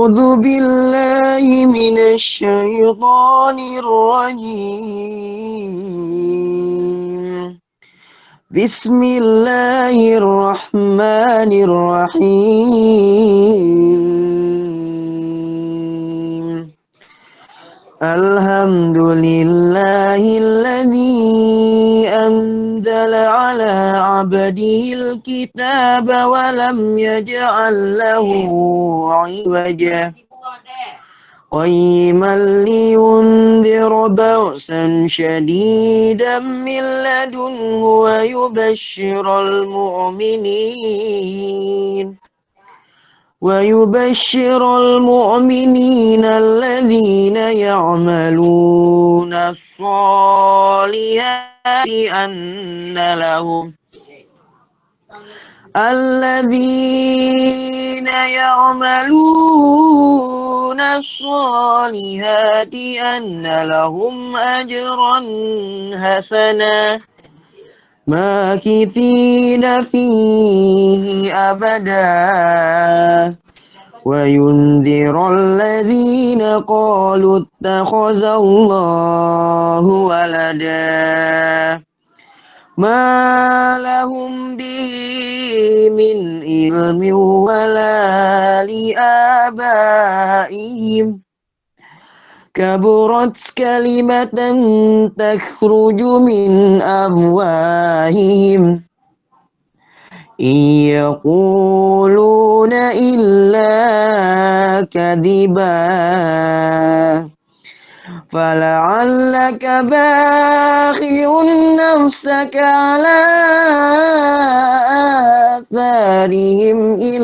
أعوذ بالله من الشيطان الرجيم. بسم الله الرحمن الرحيم. الحمد لله الذي أنزل على عبده الكتاب ولم يجعل له عوجا قيما لينذر بأسا شديدا من لدنه ويبشر المؤمنين الذين يعملون الصالحات أن لهم أجرا حسنا ماكثين فيه أبدا وينذر الذين قالوا اتخذ الله ولدا ما لهم به من علم ولا لآبائهم كبرت كلمة تخرج من أفواههم إن يقولون إلا كذبا فلعلك باخع نفسك على آثارهم إن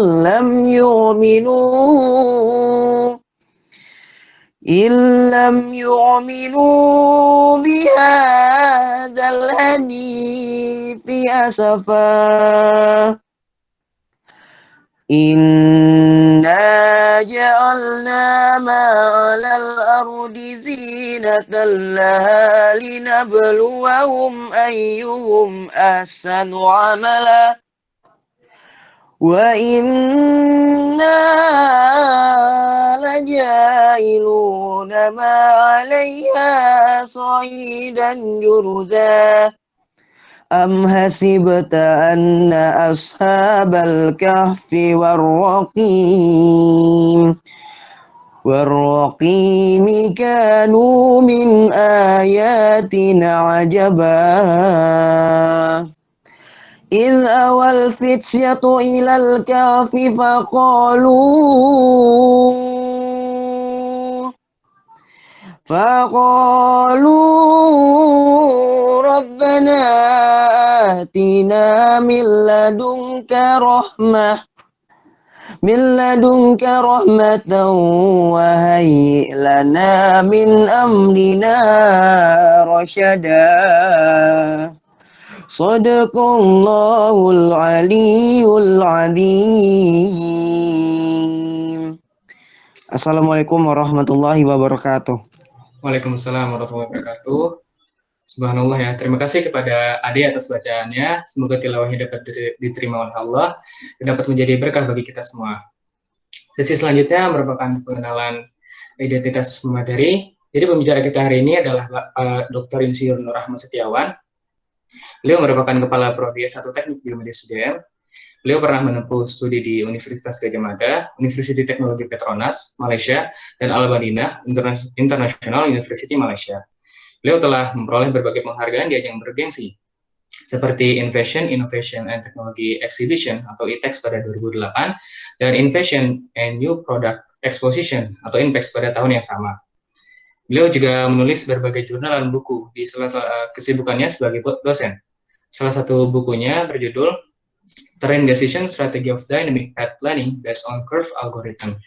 لم يؤمنوا بهذا الحديث أسفا إنا جعلنا ما على الأرض زينة لها لنبلوهم أيهم أحسن عملا وإنا لجاعلون ما عليها صعيدا جرزا أم حسبت أن أصحاب الكهف والرقيم كانوا من آياتنا عجبا إذ أوى الفتية إلى الكهف فقالوا ربنا آتنا من لدنك رحمة وهيئ لنا من أمرنا رشدا صدق الله العلي العظيم. Assalamualaikum warahmatullahi wabarakatuh. Waalaikumsalam warahmatullahi wabarakatuh. Subhanallah ya. Terima kasih kepada Ade atas bacaannya. Semoga tilawahnya dapat diterima oleh Allah dan dapat menjadi berkah bagi kita semua. Sesi selanjutnya merupakan pengenalan identitas materi. Jadi pembicara kita hari ini adalah Dr. Insinyur Nur Ahmad Setiawan. Beliau merupakan Kepala Prodi S1 Teknik Biomedis UGM. Beliau pernah menempuh studi di Universitas Gadjah Mada, University Teknologi Petronas, Malaysia, dan Al-Madinah International University, Malaysia. Beliau telah memperoleh berbagai penghargaan di ajang bergengsi, seperti Innovation, Innovation and Technology Exhibition atau ITEX pada 2008, dan Innovation and New Product Exposition atau INPEX pada tahun yang sama. Beliau juga menulis berbagai jurnal dan buku di sela-sela kesibukannya sebagai dosen. Salah satu bukunya berjudul Terrain Decision Strategy of Dynamic Path Planning Based on Curve Algorithm.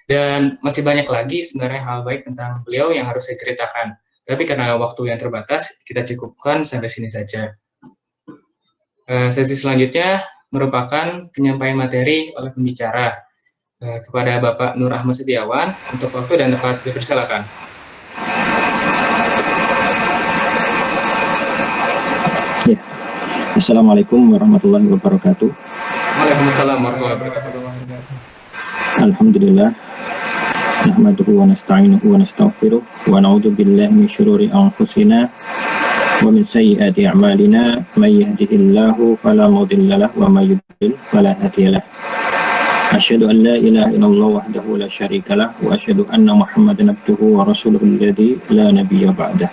Dan masih banyak lagi sebenarnya hal baik tentang beliau yang harus saya ceritakan. Tapi karena waktu yang terbatas, kita cukupkan sampai sini saja. Sesi selanjutnya merupakan penyampaian materi oleh pembicara. Kepada Bapak Nur Ahmad Setiawan, untuk waktu dan tempat dipersilakan. Ya. Assalamualaikum warahmatullahi wabarakatuh. Waalaikumsalam warahmatullahi wabarakatuh. Alhamdulillah. nahmaduhu wa nasta'inuhu wa nastaghfiruh wa na'udzu billahi min syururi anfusina wa min sayyiati a'malina may yahdihillahu fala mudilla lahu wa may yudlil fala hadiya lahu. Asyhadu an la ilaha illallah wahdahu la syarika lah wa asyhadu anna Muhammadan abduhu wa rasuluhu alladzi la nabiyya ba'dah.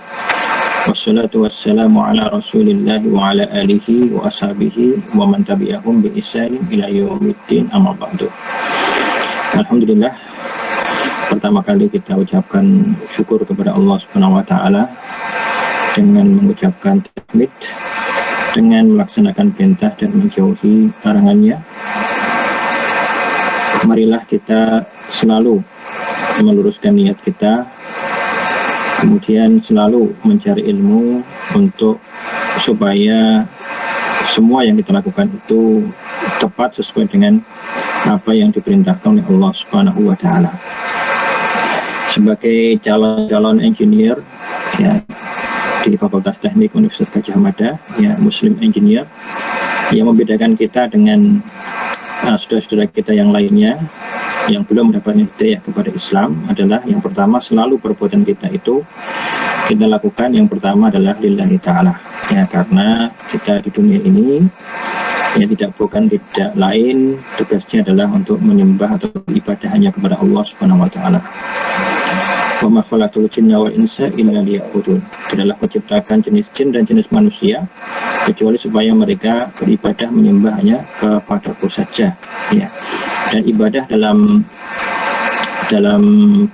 Wassalatu wassalamu ala Rasulillahi wa ala alihi wa ashabihi wa man tabi'ahum bi ihsanin ila yaumiddin, amma ba'du. Alhamdulillah, pertama kali kita ucapkan syukur kepada Allah Subhanahu wa taala dengan mengucapkan tahmid, dengan melaksanakan perintah dan menjauhi larangannya. Marilah kita selalu meluruskan niat kita, kemudian selalu mencari ilmu untuk supaya semua yang kita lakukan itu tepat sesuai dengan apa yang diperintahkan oleh Allah Subhanahu wa taala. Sebagai calon engineer ya di Fakultas Teknik Universitas Gadjah Mada, ya Muslim Engineer, yang membedakan kita dengan saudara-saudara kita yang lainnya yang belum mendapatkan hidayah kepada Islam adalah yang pertama, selalu perbuatan kita itu kita lakukan yang pertama adalah lillahi ta'ala, ya, karena kita di dunia ini ya tidak lain tugasnya adalah untuk menyembah atau beribadah hanya kepada Allah Subhanahu wa taala. Wa ma khalaqtul jinna wal insa illa liya'budun. Tidaklah menciptakan jenis jin dan jenis manusia kecuali supaya mereka beribadah menyembah hanya kepadaku saja, ya. Dan ibadah dalam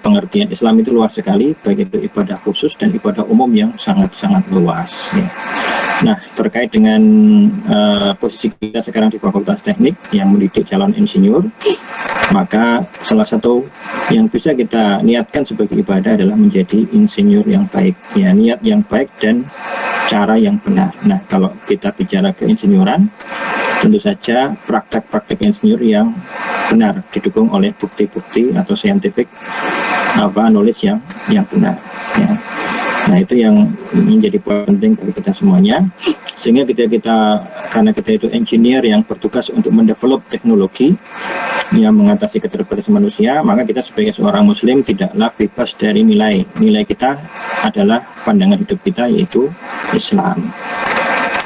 pengertian Islam itu luas sekali, baik itu ibadah khusus dan ibadah umum yang sangat-sangat luas, ya. Nah, terkait dengan posisi kita sekarang di Fakultas Teknik yang mendidik calon insinyur, maka salah satu yang bisa kita niatkan sebagai ibadah adalah menjadi insinyur yang baik, ya, niat yang baik dan cara yang benar. Nah, kalau kita bicara keinsinyuran, tentu saja praktek-praktek insinyur yang benar didukung oleh bukti-bukti atau scientific knowledge yang benar, ya. Nah, itu yang menjadi poin penting bagi kita semuanya, sehingga karena kita itu engineer yang bertugas untuk mendevelop teknologi yang mengatasi keterbatasan manusia, maka kita sebagai seorang muslim tidaklah bebas dari nilai kita adalah pandangan hidup kita, yaitu Islam,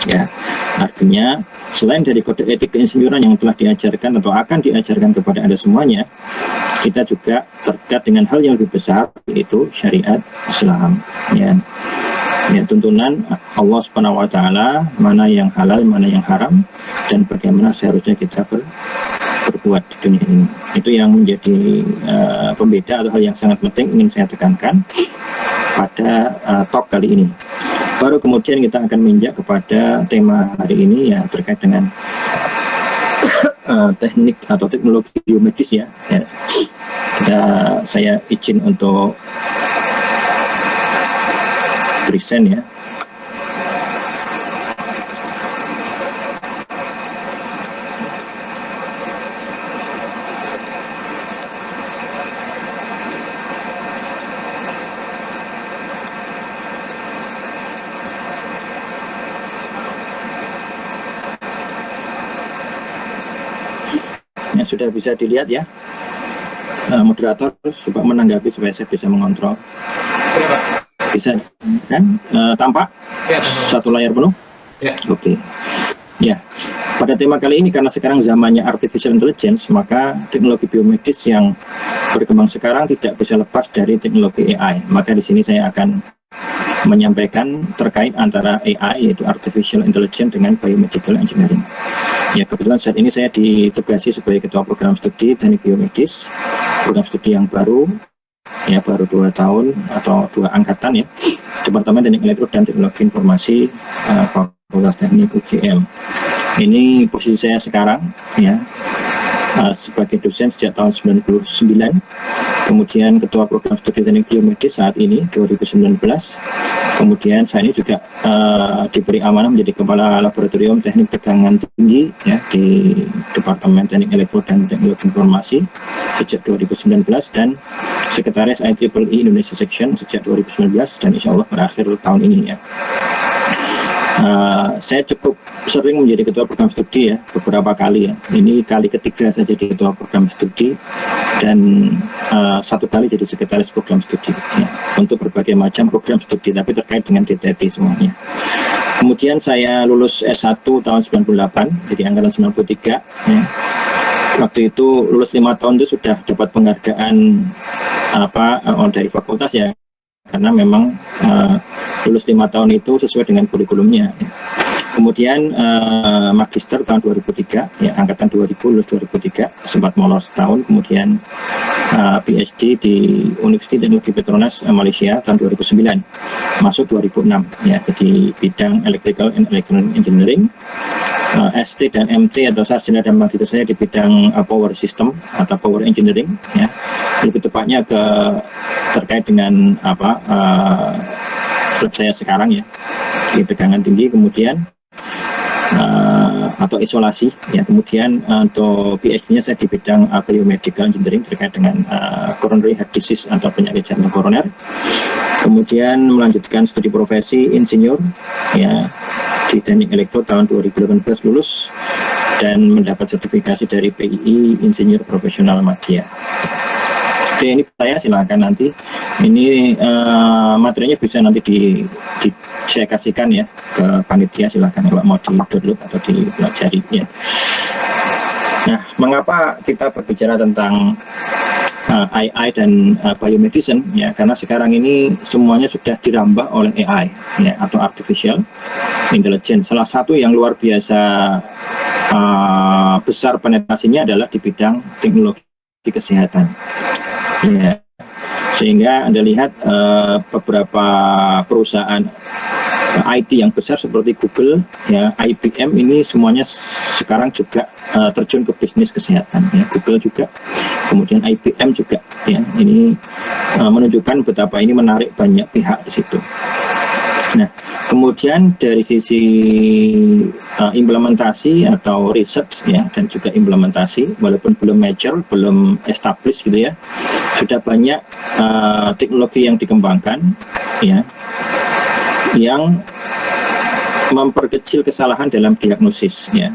ya. Artinya selain dari kode etik keinsinyuran yang telah diajarkan atau akan diajarkan kepada Anda semuanya, kita juga terkait dengan hal yang lebih besar, yaitu syariat Islam, ya. Ya, tuntunan Allah Subhanahu wa taala, mana yang halal, mana yang haram, dan bagaimana seharusnya kita berbuat di dunia ini. Itu yang menjadi pembeda atau hal yang sangat penting ingin saya tekankan pada talk kali ini. Baru kemudian kita akan menginjak kepada tema hari ini, ya, terkait dengan teknik atau teknologi biomedis, ya. Saya izin untuk present, ya. Sudah bisa dilihat, ya, moderator, coba menanggapi supaya saya bisa mengontrol. Bisa kan? Tampak? Ya, satu layar penuh? Ya. Oke. Ya, pada tema kali ini, karena sekarang zamannya artificial intelligence, maka teknologi biomedis yang berkembang sekarang tidak bisa lepas dari teknologi AI. Maka di sini saya akan menyampaikan terkait antara AI, yaitu artificial intelligence, dengan biomedical engineering. Ya, kebetulan saat ini saya ditugasi sebagai ketua program studi teknik biomedis, program studi yang baru, ya, baru 2 tahun atau 2 angkatan, ya, Departemen Teknik Elektro dan Teknologi Informasi Fakultas Teknik UGM. Ini posisi saya sekarang, ya, sebagai dosen sejak tahun 99, kemudian ketua program studi teknik biomedis saat ini 2019. Kemudian saya ini juga diberi amanah menjadi kepala laboratorium teknik tegangan tinggi, ya, di Departemen Teknik Elektro dan Teknologi Informasi sejak 2019, dan sekretaris IEEE Indonesia Section sejak 2019, dan insya Allah berakhir tahun ini, ya. Saya cukup sering menjadi ketua program studi ya, beberapa kali ya. Ini kali ketiga saya jadi ketua program studi dan satu kali jadi sekretaris program studi ya, untuk berbagai macam program studi, tapi terkait dengan DTT semuanya. Kemudian saya lulus S1 tahun 98, jadi angkatan 93 ya. Waktu itu lulus 5 tahun itu sudah dapat penghargaan dari fakultas ya, karena memang lulus 5 tahun itu sesuai dengan kurikulumnya ya. Kemudian magister tahun 2003 ya, angkatan 2000 lulus 2003, sempat molor setahun. Kemudian PhD di Universiti Teknologi Petronas Malaysia tahun 2009, masuk 2006 ya, jadi bidang Electrical and Electronic Engineering. ST dan MT atau sarjana dan magister saya di bidang Power System atau Power Engineering ya, lebih tepatnya terkait dengan lab saya sekarang ya, di tegangan tinggi. Kemudian atau isolasi ya. Kemudian untuk PhD-nya saya di bidang biomedical engineering terkait dengan coronary heart disease atau penyakit jantung koroner. Kemudian melanjutkan studi profesi insinyur ya di teknik elektro tahun 2018 lulus dan mendapat sertifikasi dari PII Insinyur Profesional Madya. Oke, ini saya silakan nanti. Ini materinya bisa nanti saya kasihkan ya ke panitia, silakan kalau mau di-download atau dipelajari ya. Nah, mengapa kita berbicara tentang AI dan biomedicine ya, karena sekarang ini semuanya sudah dirambah oleh AI ya, atau artificial intelligence. Salah satu yang luar biasa besar penetrasinya adalah di bidang teknologi kesehatan ya. Sehingga Anda lihat beberapa perusahaan IT yang besar seperti Google ya, IBM, ini semuanya sekarang juga terjun ke bisnis kesehatan ya. Google juga, kemudian IBM juga ya. Ini menunjukkan betapa ini menarik banyak pihak di situ. Nah, kemudian dari sisi implementasi atau research ya, dan juga implementasi, walaupun belum mature, belum established gitu ya, sudah banyak teknologi yang dikembangkan ya, yang memperkecil kesalahan dalam diagnosis ya,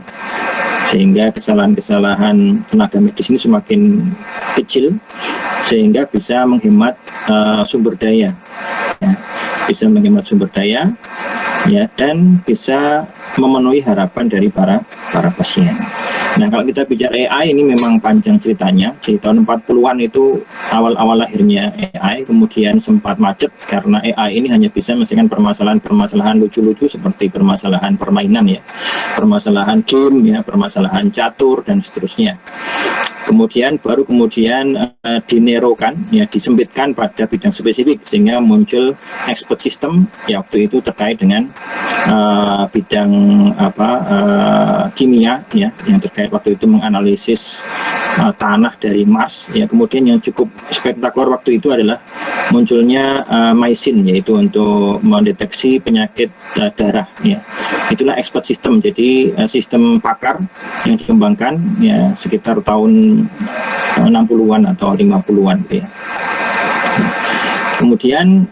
sehingga kesalahan-kesalahan tenaga medis ini semakin kecil, sehingga bisa menghemat sumber daya ya, bisa menghemat sumber daya ya, dan bisa memenuhi harapan dari para pasien. Nah, kalau kita bicara AI ini memang panjang ceritanya. Di tahun 40-an itu awal-awal lahirnya AI, kemudian sempat macet karena AI ini hanya bisa menyelesaikan permasalahan-permasalahan lucu-lucu seperti permasalahan permainan ya, permasalahan game ya, permasalahan catur dan seterusnya. Kemudian dinerokan ya, disempitkan pada bidang spesifik, sehingga muncul expert system ya, waktu itu terkait dengan bidang kimia ya, yang terkait waktu itu menganalisis tanah dari Mars ya. Kemudian yang cukup spektakuler waktu itu adalah munculnya mycin, yaitu untuk mendeteksi penyakit darah ya. Itulah expert system, jadi sistem pakar yang dikembangkan ya sekitar tahun 60-an atau 50-an ya. Kemudian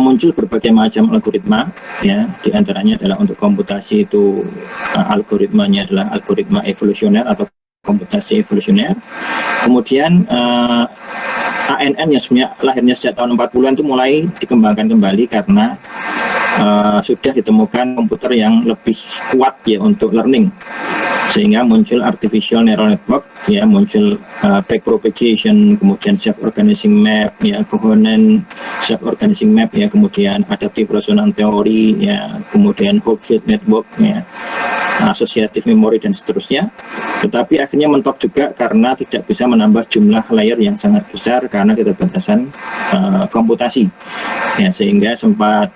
muncul berbagai macam algoritma ya, diantaranya adalah untuk komputasi itu algoritmanya adalah algoritma evolusioner atau komputasi evolusioner. Kemudian ANN yang sebenarnya lahirnya sejak tahun 40-an itu mulai dikembangkan kembali karena sudah ditemukan komputer yang lebih kuat ya untuk learning, sehingga muncul artificial neural network ya, muncul backpropagation, kemudian self-organizing map ya, coherent self-organizing map ya, kemudian adaptive resonance theory ya, kemudian Hopfield network ya, associative memory dan seterusnya. Tetapi akhirnya mentok juga karena tidak bisa menambah jumlah layer yang sangat besar karena keterbatasan komputasi ya, sehingga sempat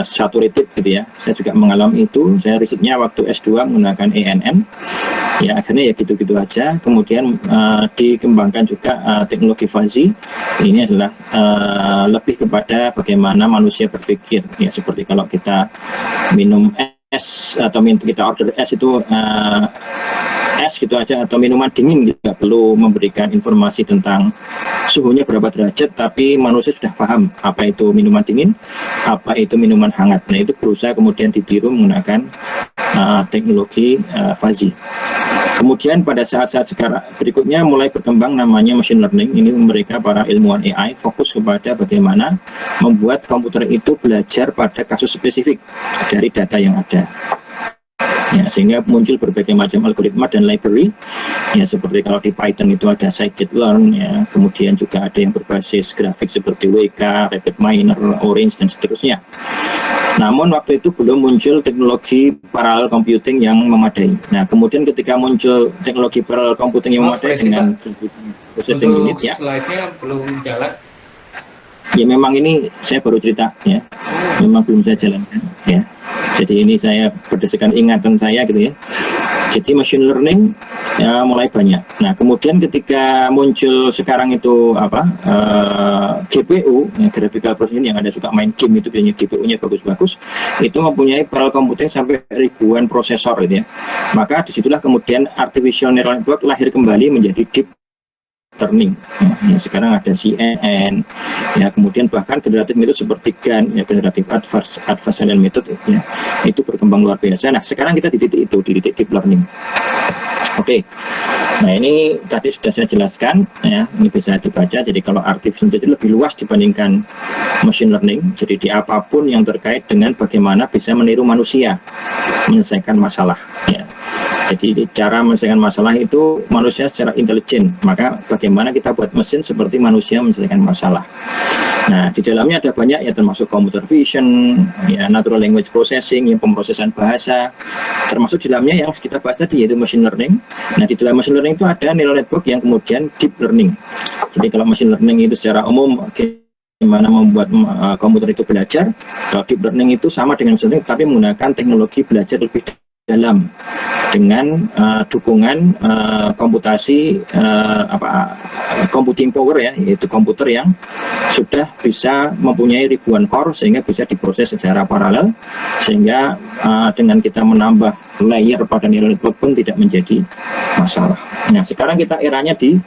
saturated gitu ya. Saya juga mengalami itu. Saya risetnya waktu S2 menggunakan ANN ya, akhirnya ya gitu-gitu aja. Kemudian dikembangkan juga teknologi fuzzy. Ini adalah lebih kepada bagaimana manusia berpikir ya, seperti kalau kita minum es atau kita order es itu es gitu aja atau minuman dingin, tidak perlu memberikan informasi tentang suhunya berapa derajat, tapi manusia sudah paham apa itu minuman dingin, apa itu minuman hangat. Nah, itu berusaha kemudian ditiru menggunakan teknologi fuzzy. Kemudian pada saat-saat sekarang berikutnya mulai berkembang namanya machine learning. Ini mereka para ilmuwan AI fokus kepada bagaimana membuat komputer itu belajar pada kasus spesifik dari data yang ada. Ya, sehingga muncul berbagai macam algoritma dan library, ya, seperti kalau di Python itu ada scikit-learn, ya, kemudian juga ada yang berbasis grafik seperti WK, RapidMiner, Orange, dan seterusnya. Namun waktu itu belum muncul teknologi parallel computing yang memadai. Nah, kemudian ketika muncul teknologi parallel computing yang memadai dengan processing unit, ya, slide-nya belum jalan. Ya, memang ini saya baru cerita, ya, memang belum saya jalankan, ya. Jadi ini saya berdasarkan ingatan saya gitu, ya. Jadi machine learning ya mulai banyak. Nah, kemudian ketika muncul sekarang itu GPU, ya, graphical processing, yang ada suka main game itu biasanya GPU-nya bagus-bagus, itu mempunyai parallel computing sampai ribuan prosesor gitu, ya. Maka disitulah kemudian artificial neural network lahir kembali menjadi deep learning. Ya, sekarang ada CNN, ya, kemudian bahkan generatif metode seperti GAN, ya, generatif adversarial method, ya, itu berkembang luar biasa. Nah, sekarang kita di titik itu, di titik deep learning. Oke. Nah, ini tadi sudah saya jelaskan, ya, ini bisa dibaca. Jadi kalau artificial intelligence lebih luas dibandingkan machine learning. Jadi di apapun yang terkait dengan bagaimana bisa meniru manusia menyelesaikan masalah, ya. Jadi cara menyelesaikan masalah itu manusia secara intelijen, maka bagaimana kita buat mesin seperti manusia menyelesaikan masalah. Nah, di dalamnya ada banyak, ya, termasuk computer vision, ya, natural language processing, yang pemrosesan bahasa, termasuk di dalamnya yang kita bahas tadi yaitu machine learning. Nah, di dalam machine learning itu ada neural network yang kemudian deep learning. Jadi kalau machine learning itu secara umum bagaimana membuat komputer itu belajar, kalau deep learning itu sama dengan machine learning tapi menggunakan teknologi belajar lebih dalam dengan dukungan komputasi computing power, ya, yaitu komputer yang sudah bisa mempunyai ribuan core sehingga bisa diproses secara paralel, sehingga dengan kita menambah layer pada neural network pun tidak menjadi masalah. Nah, sekarang kita eranya di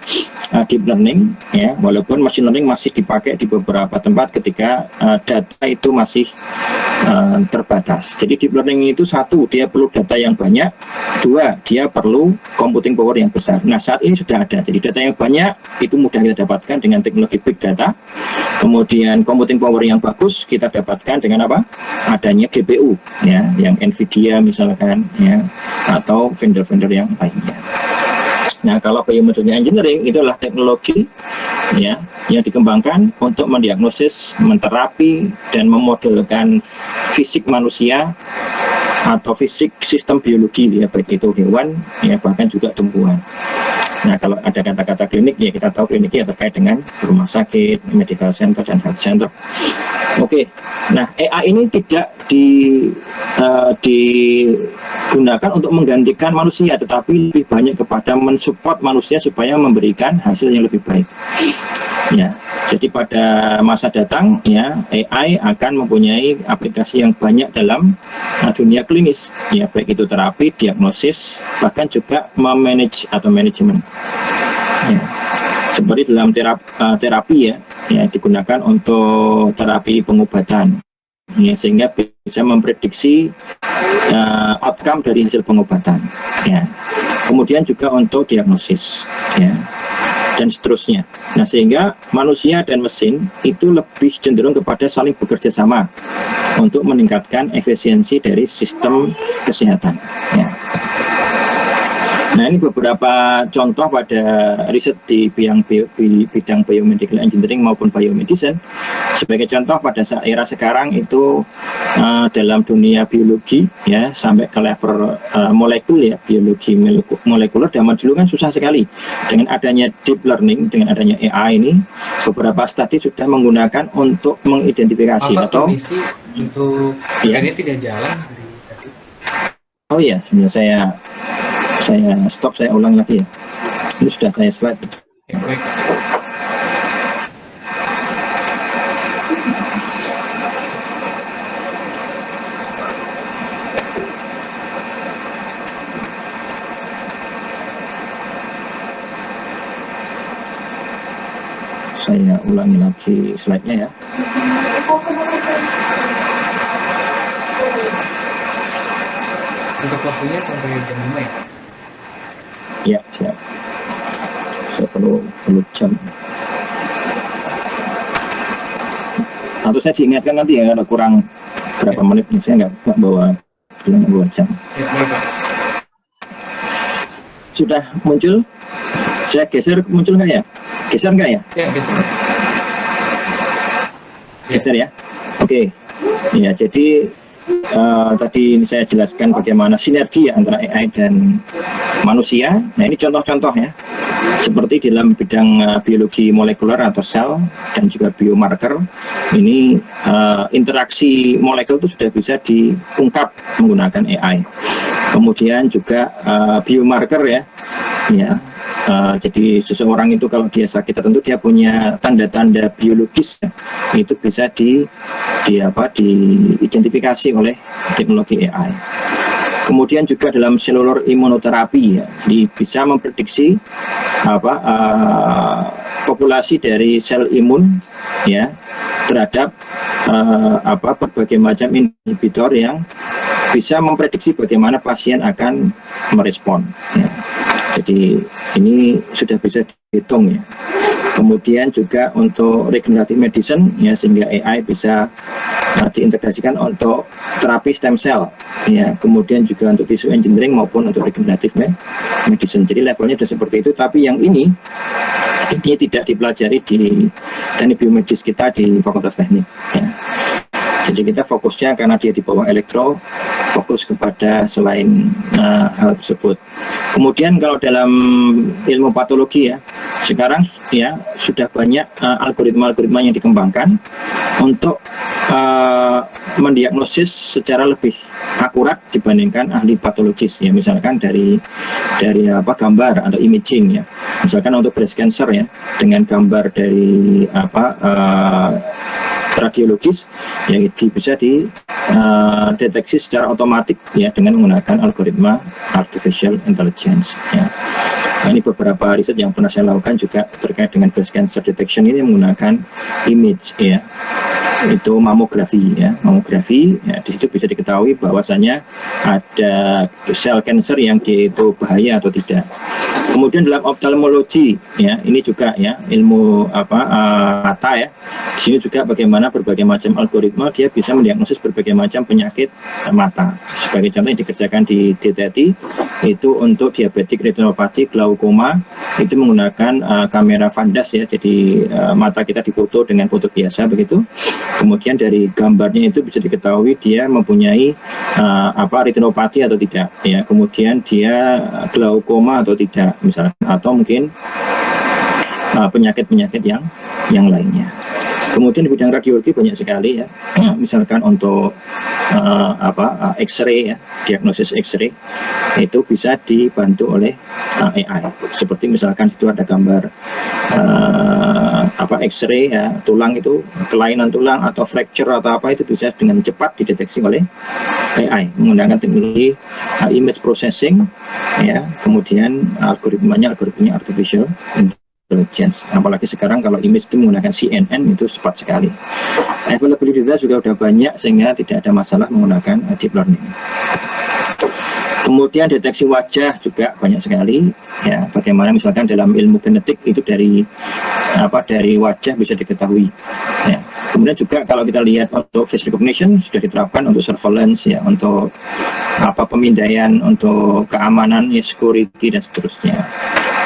deep learning, ya, walaupun machine learning masih dipakai di beberapa tempat ketika data itu masih terbatas. Jadi deep learning itu satu, dia perlu data yang banyak, dua, dia perlu computing power yang besar. Nah, saat ini sudah ada. Jadi data yang banyak itu mudah kita dapatkan dengan teknologi big data. Kemudian computing power yang bagus kita dapatkan dengan apa? Adanya GPU, ya, yang Nvidia misalkan, ya, atau vendor-vendor yang lainnya. Nah, kalau biomedical engineering itu adalah teknologi, ya, yang dikembangkan untuk mendiagnosis, menterapi, dan memodelkan fisik manusia atau fisik sistem biologi, ya, baik itu hewan, ya, bahkan juga tumbuhan. Nah, kalau ada kata-kata klinik, ya, kita tahu kliniknya terkait dengan rumah sakit, medical center, dan health center. Oke. Nah, AI ini tidak digunakan untuk menggantikan manusia, tetapi lebih banyak kepada mensupport manusia supaya memberikan hasil yang lebih baik. Ya, jadi pada masa datang, ya, AI akan mempunyai aplikasi yang banyak dalam dunia klinis, ya, baik itu terapi, diagnosis, bahkan juga memanage atau manajemen. Ya, seperti dalam terapi, ya, digunakan untuk terapi pengobatan, ya, sehingga bisa memprediksi outcome dari hasil pengobatan, ya. Kemudian juga untuk diagnosis, ya, dan seterusnya. Nah, sehingga manusia dan mesin itu lebih cenderung kepada saling bekerja sama untuk meningkatkan efisiensi dari sistem kesehatan, ya. Nah, ini beberapa contoh pada riset di bidang biomedical engineering maupun biomedicine. Sebagai contoh, pada era sekarang itu dalam dunia biologi, ya, sampai ke level molekul, ya, biologi molekuler. Zaman dulu kan susah sekali. Dengan adanya deep learning, dengan adanya AI ini, beberapa studi sudah menggunakan untuk mengidentifikasi atau untuk, ya, ini tidak jalan dari tadi. Oh iya, sebenarnya saya stop, saya ulang lagi, ya. Ini sudah saya slide. Ya, baik. saya ulangi lagi slide-nya ya. Untuk waktunya sampai jam 5 ya? Ya, siap. Saya perlu jam. Atau saya diingatkan nanti ya, kalau kurang berapa menit, saya nggak bawa bilang 2 jam. Ya, baik Pak. Sudah muncul? Saya geser, muncul nggak ya? Geser nggak ya? Ya, geser. Geser ya? Oke. Ya, jadi tadi saya jelaskan bagaimana sinergi ya, antara AI dan manusia. Nah, ini contoh-contoh ya. Seperti dalam bidang biologi molekuler atau sel dan juga biomarker, ini interaksi molekul itu sudah bisa diungkap menggunakan AI. Kemudian juga biomarker ya, jadi seseorang itu kalau dia sakit tertentu dia punya tanda-tanda biologis ya, itu bisa diidentifikasi oleh teknologi AI. Kemudian juga dalam seluler imunoterapi ya, bisa memprediksi populasi dari sel imun ya terhadap berbagai macam inhibitor yang bisa memprediksi bagaimana pasien akan merespon ya. Jadi ini sudah bisa dihitung ya. Kemudian juga untuk regenerative medicine ya, sehingga AI bisa diintegrasikan untuk terapi stem cell ya, kemudian juga untuk tissue engineering maupun untuk regenerative medicine. Jadi levelnya sudah seperti itu, tapi yang ini tidak dipelajari di teknik biomedis kita di Fakultas Teknik ya. Jadi kita fokusnya karena dia di bawah elektro, fokus kepada selain hal tersebut. Kemudian kalau dalam ilmu patologi ya, sekarang ya sudah banyak algoritma-algoritma yang dikembangkan untuk mendiagnosis secara lebih akurat dibandingkan ahli patologis ya, misalkan dari gambar atau imaging ya, misalkan untuk breast cancer ya, dengan gambar dari radiologis ya, bisa dideteksi secara otomatis ya dengan menggunakan algoritma artificial intelligence ya. Nah, ini beberapa riset yang pernah saya lakukan juga terkait dengan breast cancer detection ini menggunakan image ya, itu mamografi ya. Mamografi ya, di situ bisa diketahui bahwasanya ada sel cancer yang itu bahaya atau tidak. Kemudian dalam ophthalmologi ya, ini juga ya ilmu mata ya. Di sini juga bagaimana berbagai macam algoritma dia bisa mendiagnosis berbagai macam penyakit mata. Sebagai contoh yang dikerjakan di DTT itu untuk diabetik retinopati, glaukoma, itu menggunakan kamera Van Das ya. Jadi mata kita difoto dengan foto biasa begitu. Kemudian dari gambarnya itu bisa diketahui dia mempunyai retinopati atau tidak ya. Kemudian dia glaukoma atau tidak misalnya, atau mungkin penyakit-penyakit yang lainnya. Kemudian di bidang radiologi banyak sekali ya, misalkan untuk X-ray ya, diagnosis X-ray itu bisa dibantu oleh AI. Seperti misalkan itu ada gambar X-ray ya, tulang itu kelainan tulang atau fracture atau apa, itu bisa dengan cepat dideteksi oleh AI menggunakan teknologi image processing ya, kemudian algoritmanya artificial intelligence. Apalagi sekarang kalau image itu menggunakan CNN itu cepat sekali. Availability data juga sudah banyak sehingga tidak ada masalah menggunakan deep learning. Kemudian deteksi wajah juga banyak sekali ya, bagaimana misalkan dalam ilmu genetik itu dari wajah bisa diketahui ya. Kemudian juga kalau kita lihat untuk face recognition sudah diterapkan untuk surveillance ya, untuk pemindaian, untuk keamanan ya, security dan seterusnya.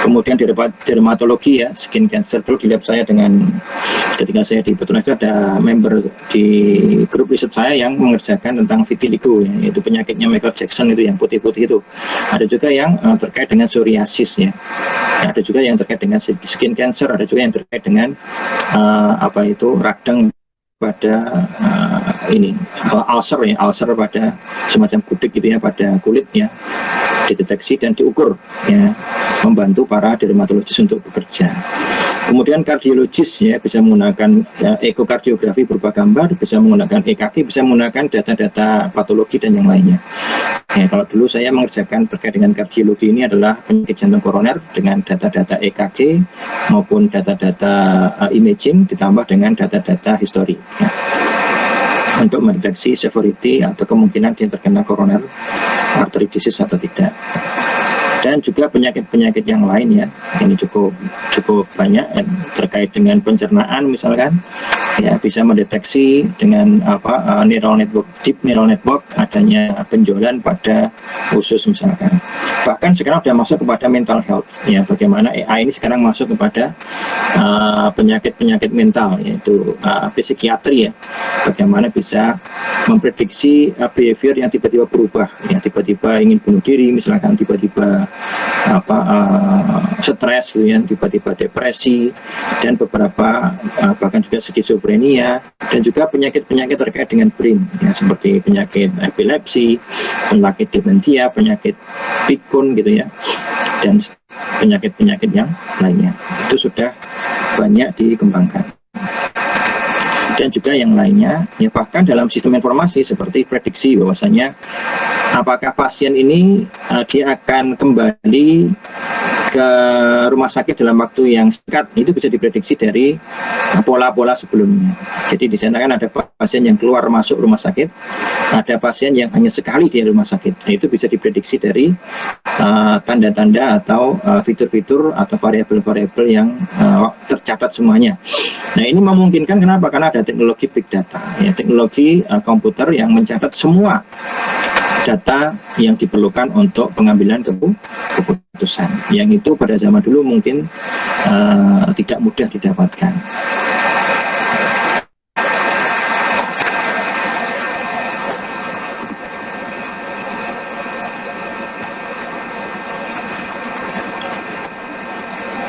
Kemudian dermatologi ya, skin cancer. Dulu di lab saya ketika saya di Petronas itu ada member di grup riset saya yang mengerjakan tentang vitiligo ya, yaitu penyakitnya Michael Jackson itu yang putih-putih itu. Ada juga yang terkait dengan psoriasis ya. Ada juga yang terkait dengan skin cancer, ada juga yang terkait dengan radang pada ulcer ya, ulcer pada semacam kudik gitu ya, pada kulit ya, dideteksi dan diukur ya, membantu para dermatologis untuk bekerja. Kemudian kardiologis ya, bisa menggunakan ekokardiografi berupa gambar, bisa menggunakan EKG, bisa menggunakan data-data patologi dan yang lainnya. Ya, kalau dulu saya mengerjakan terkait dengan kardiologi ini adalah penyakit jantung koroner dengan data-data EKG maupun data-data imaging ditambah dengan data-data histori. Ya, untuk mendeteksi severity atau kemungkinan dia terkena koroner artery disease atau tidak. Dan juga penyakit-penyakit yang lain ya, ini cukup banyak terkait dengan pencernaan misalkan, ya bisa mendeteksi dengan neural network, deep neural network adanya benjolan pada usus misalkan. Bahkan sekarang sudah masuk kepada mental health ya, bagaimana AI ini sekarang masuk kepada penyakit-penyakit mental, yaitu psikiatri ya, bagaimana bisa memprediksi behavior yang tiba-tiba berubah, ya tiba-tiba ingin bunuh diri misalkan, tiba-tiba stres, tiba-tiba depresi, dan beberapa bahkan juga skizofrenia, dan juga penyakit-penyakit terkait dengan brain ya, seperti penyakit epilepsi, penyakit dementia, penyakit pikun gitu ya, dan penyakit-penyakit yang lainnya itu sudah banyak dikembangkan. Dan juga yang lainnya ya, bahkan dalam sistem informasi seperti prediksi bahwasanya apakah pasien ini dia akan kembali ke rumah sakit dalam waktu yang singkat, itu bisa diprediksi dari pola-pola sebelumnya. Jadi di sana kan ada pasien yang keluar masuk rumah sakit, ada pasien yang hanya sekali di rumah sakit. Nah, itu bisa diprediksi dari tanda-tanda atau fitur-fitur atau variabel-variabel yang tercatat semuanya. Nah, ini memungkinkan kenapa? Karena ada teknologi big data, ya, teknologi komputer yang mencatat semua data yang diperlukan untuk pengambilan keputusan, yang itu pada zaman dulu mungkin tidak mudah didapatkan.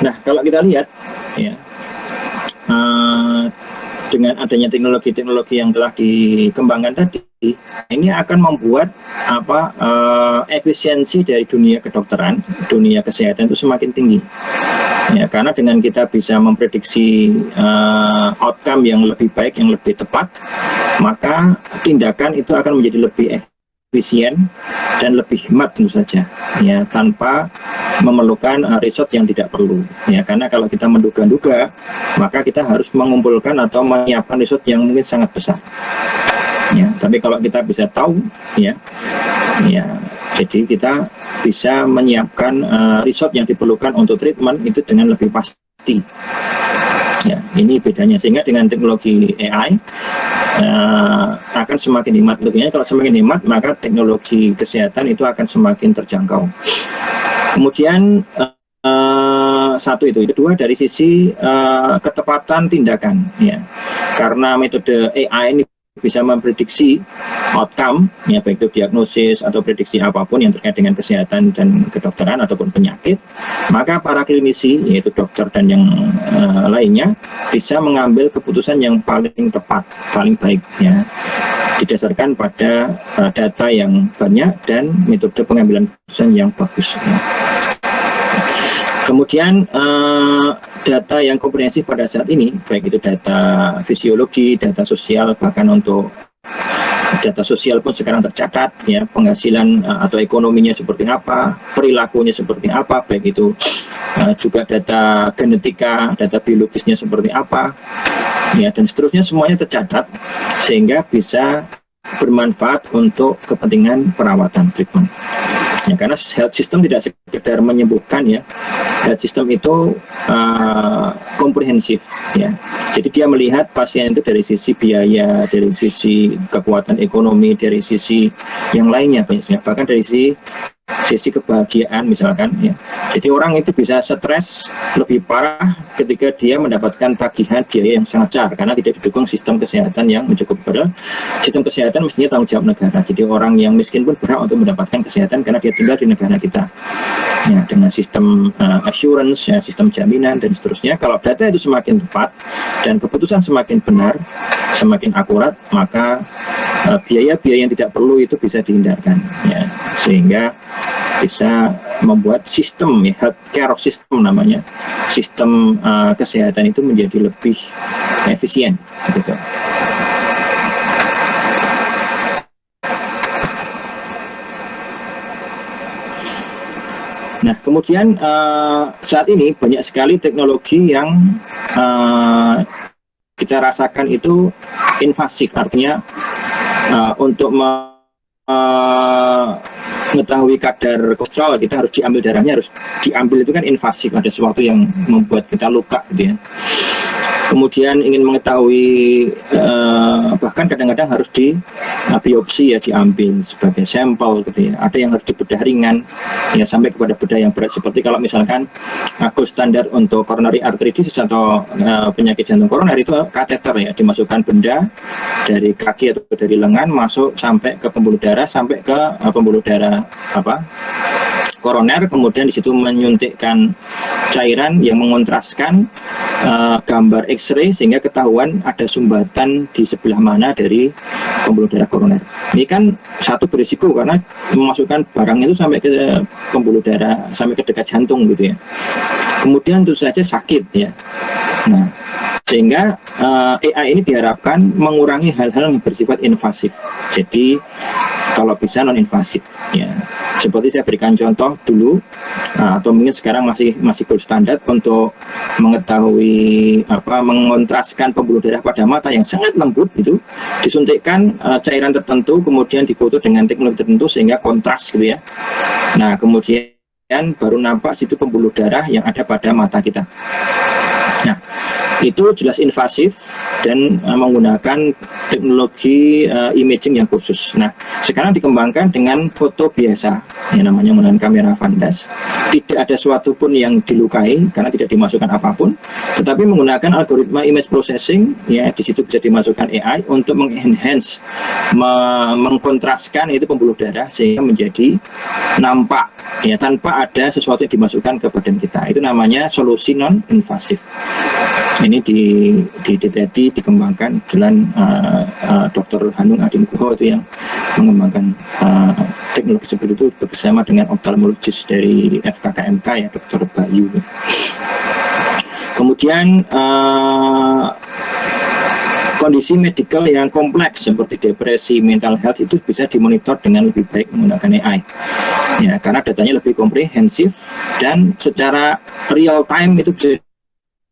Nah, kalau kita lihat ya, dengan adanya teknologi-teknologi yang telah dikembangkan tadi, ini akan membuat efisiensi dari dunia kedokteran, dunia kesehatan itu semakin tinggi. Ya, karena dengan kita bisa memprediksi outcome yang lebih baik, yang lebih tepat, maka tindakan itu akan menjadi lebih efisien dan lebih hemat tentu saja, ya, tanpa memerlukan riset yang tidak perlu, ya, karena kalau kita menduga-duga maka kita harus mengumpulkan atau menyiapkan riset yang mungkin sangat besar, ya. Tapi kalau kita bisa tahu ya, jadi kita bisa menyiapkan riset yang diperlukan untuk treatment itu dengan lebih pasti. Ya, ini bedanya. Sehingga dengan teknologi AI akan semakin hemat. Tentunya kalau semakin hemat maka teknologi kesehatan itu akan semakin terjangkau. Kemudian satu itu, kedua dari sisi ketepatan tindakan, ya, karena metode AI ini bisa memprediksi outcome, ya, baik itu diagnosis atau prediksi apapun yang terkait dengan kesehatan dan kedokteran ataupun penyakit, maka para klinisi yaitu dokter dan yang lainnya bisa mengambil keputusan yang paling tepat, paling baik, ya, didasarkan pada data yang banyak dan metode pengambilan keputusan yang bagus, ya. Kemudian data yang komprehensif pada saat ini, baik itu data fisiologi, data sosial, bahkan untuk data sosial pun sekarang tercatat, ya, penghasilan atau ekonominya seperti apa, perilakunya seperti apa, baik itu juga data genetika, data biologisnya seperti apa, ya, dan seterusnya semuanya tercatat sehingga bisa bermanfaat untuk kepentingan perawatan treatment. Ya, karena health system tidak sekedar menyembuhkan, ya, health system itu komprehensif, ya. Jadi dia melihat pasien itu dari sisi biaya, dari sisi kekuatan ekonomi, dari sisi yang lainnya, bahkan dari sisi kebahagiaan misalkan, ya. Jadi orang itu bisa stres lebih parah ketika dia mendapatkan tagihan biaya yang sangat besar karena tidak didukung sistem kesehatan yang mencukupi. Padahal sistem kesehatan mestinya tanggung jawab negara. Jadi orang yang miskin pun berhak untuk mendapatkan kesehatan karena dia tinggal di negara kita, ya, dengan sistem assurance, ya, sistem jaminan dan seterusnya. Kalau data itu semakin tepat dan keputusan semakin benar, semakin akurat, maka biaya-biaya yang tidak perlu itu bisa dihindarkan, ya, sehingga bisa membuat sistem, ya, healthcare system namanya, sistem kesehatan itu menjadi lebih efisien, gitu. Nah, kemudian saat ini banyak sekali teknologi yang kita rasakan itu invasif, artinya untuk mengetahui kadar kolesterol kita harus diambil darahnya, harus diambil itu kan invasif, ada sesuatu yang membuat kita luka gitu ya. Kemudian ingin mengetahui bahkan kadang-kadang harus di biopsi ya, diambil sebagai sampel gitu ya. Ada yang harus dibedah ringan ya sampai kepada bedah yang berat, seperti kalau misalkan gold standar untuk coronary artery disease atau penyakit jantung koroner itu kateter ya, dimasukkan benda dari kaki atau dari lengan masuk sampai ke pembuluh darah, sampai ke pembuluh darah koroner, kemudian di situ menyuntikkan cairan yang mengontraskan gambar X-ray sehingga ketahuan ada sumbatan di sebelah mana dari pembuluh darah koroner. Ini kan satu berisiko karena memasukkan barang itu sampai ke pembuluh darah, sampai ke dekat jantung gitu ya. Kemudian tentu saja sakit ya. Nah, sehingga AI ini diharapkan mengurangi hal-hal yang bersifat invasif. Jadi kalau bisa non-invasif ya. Seperti saya berikan contoh dulu, atau mungkin sekarang masih gold standar untuk mengetahui mengontraskan pembuluh darah pada mata yang sangat lembut itu, disuntikkan cairan tertentu, kemudian difoto dengan teknologi tertentu sehingga kontras gitu ya. Nah, kemudian baru nampak situ pembuluh darah yang ada pada mata kita. Nah, itu jelas invasif dan menggunakan teknologi imaging yang khusus. Nah, sekarang dikembangkan dengan foto biasa, yang namanya menggunakan kamera Van Das. Tidak ada suatu pun yang dilukai karena tidak dimasukkan apapun, tetapi menggunakan algoritma image processing, ya di situ bisa dimasukkan AI untuk mengenhance, mengkontraskan itu pembuluh darah sehingga menjadi nampak, ya tanpa ada sesuatu yang dimasukkan ke badan kita. Itu namanya solusi non-invasif. Ini dikembangkan dengan Dr. Hanung Adinkuho itu yang mengembangkan teknologi seperti itu bersama dengan oftalmologis dari FKKMK ya, Dr. Bayu. Kemudian kondisi medikal yang kompleks seperti depresi, mental health itu bisa dimonitor dengan lebih baik menggunakan AI. Ya, karena datanya lebih komprehensif dan secara real time itu bisa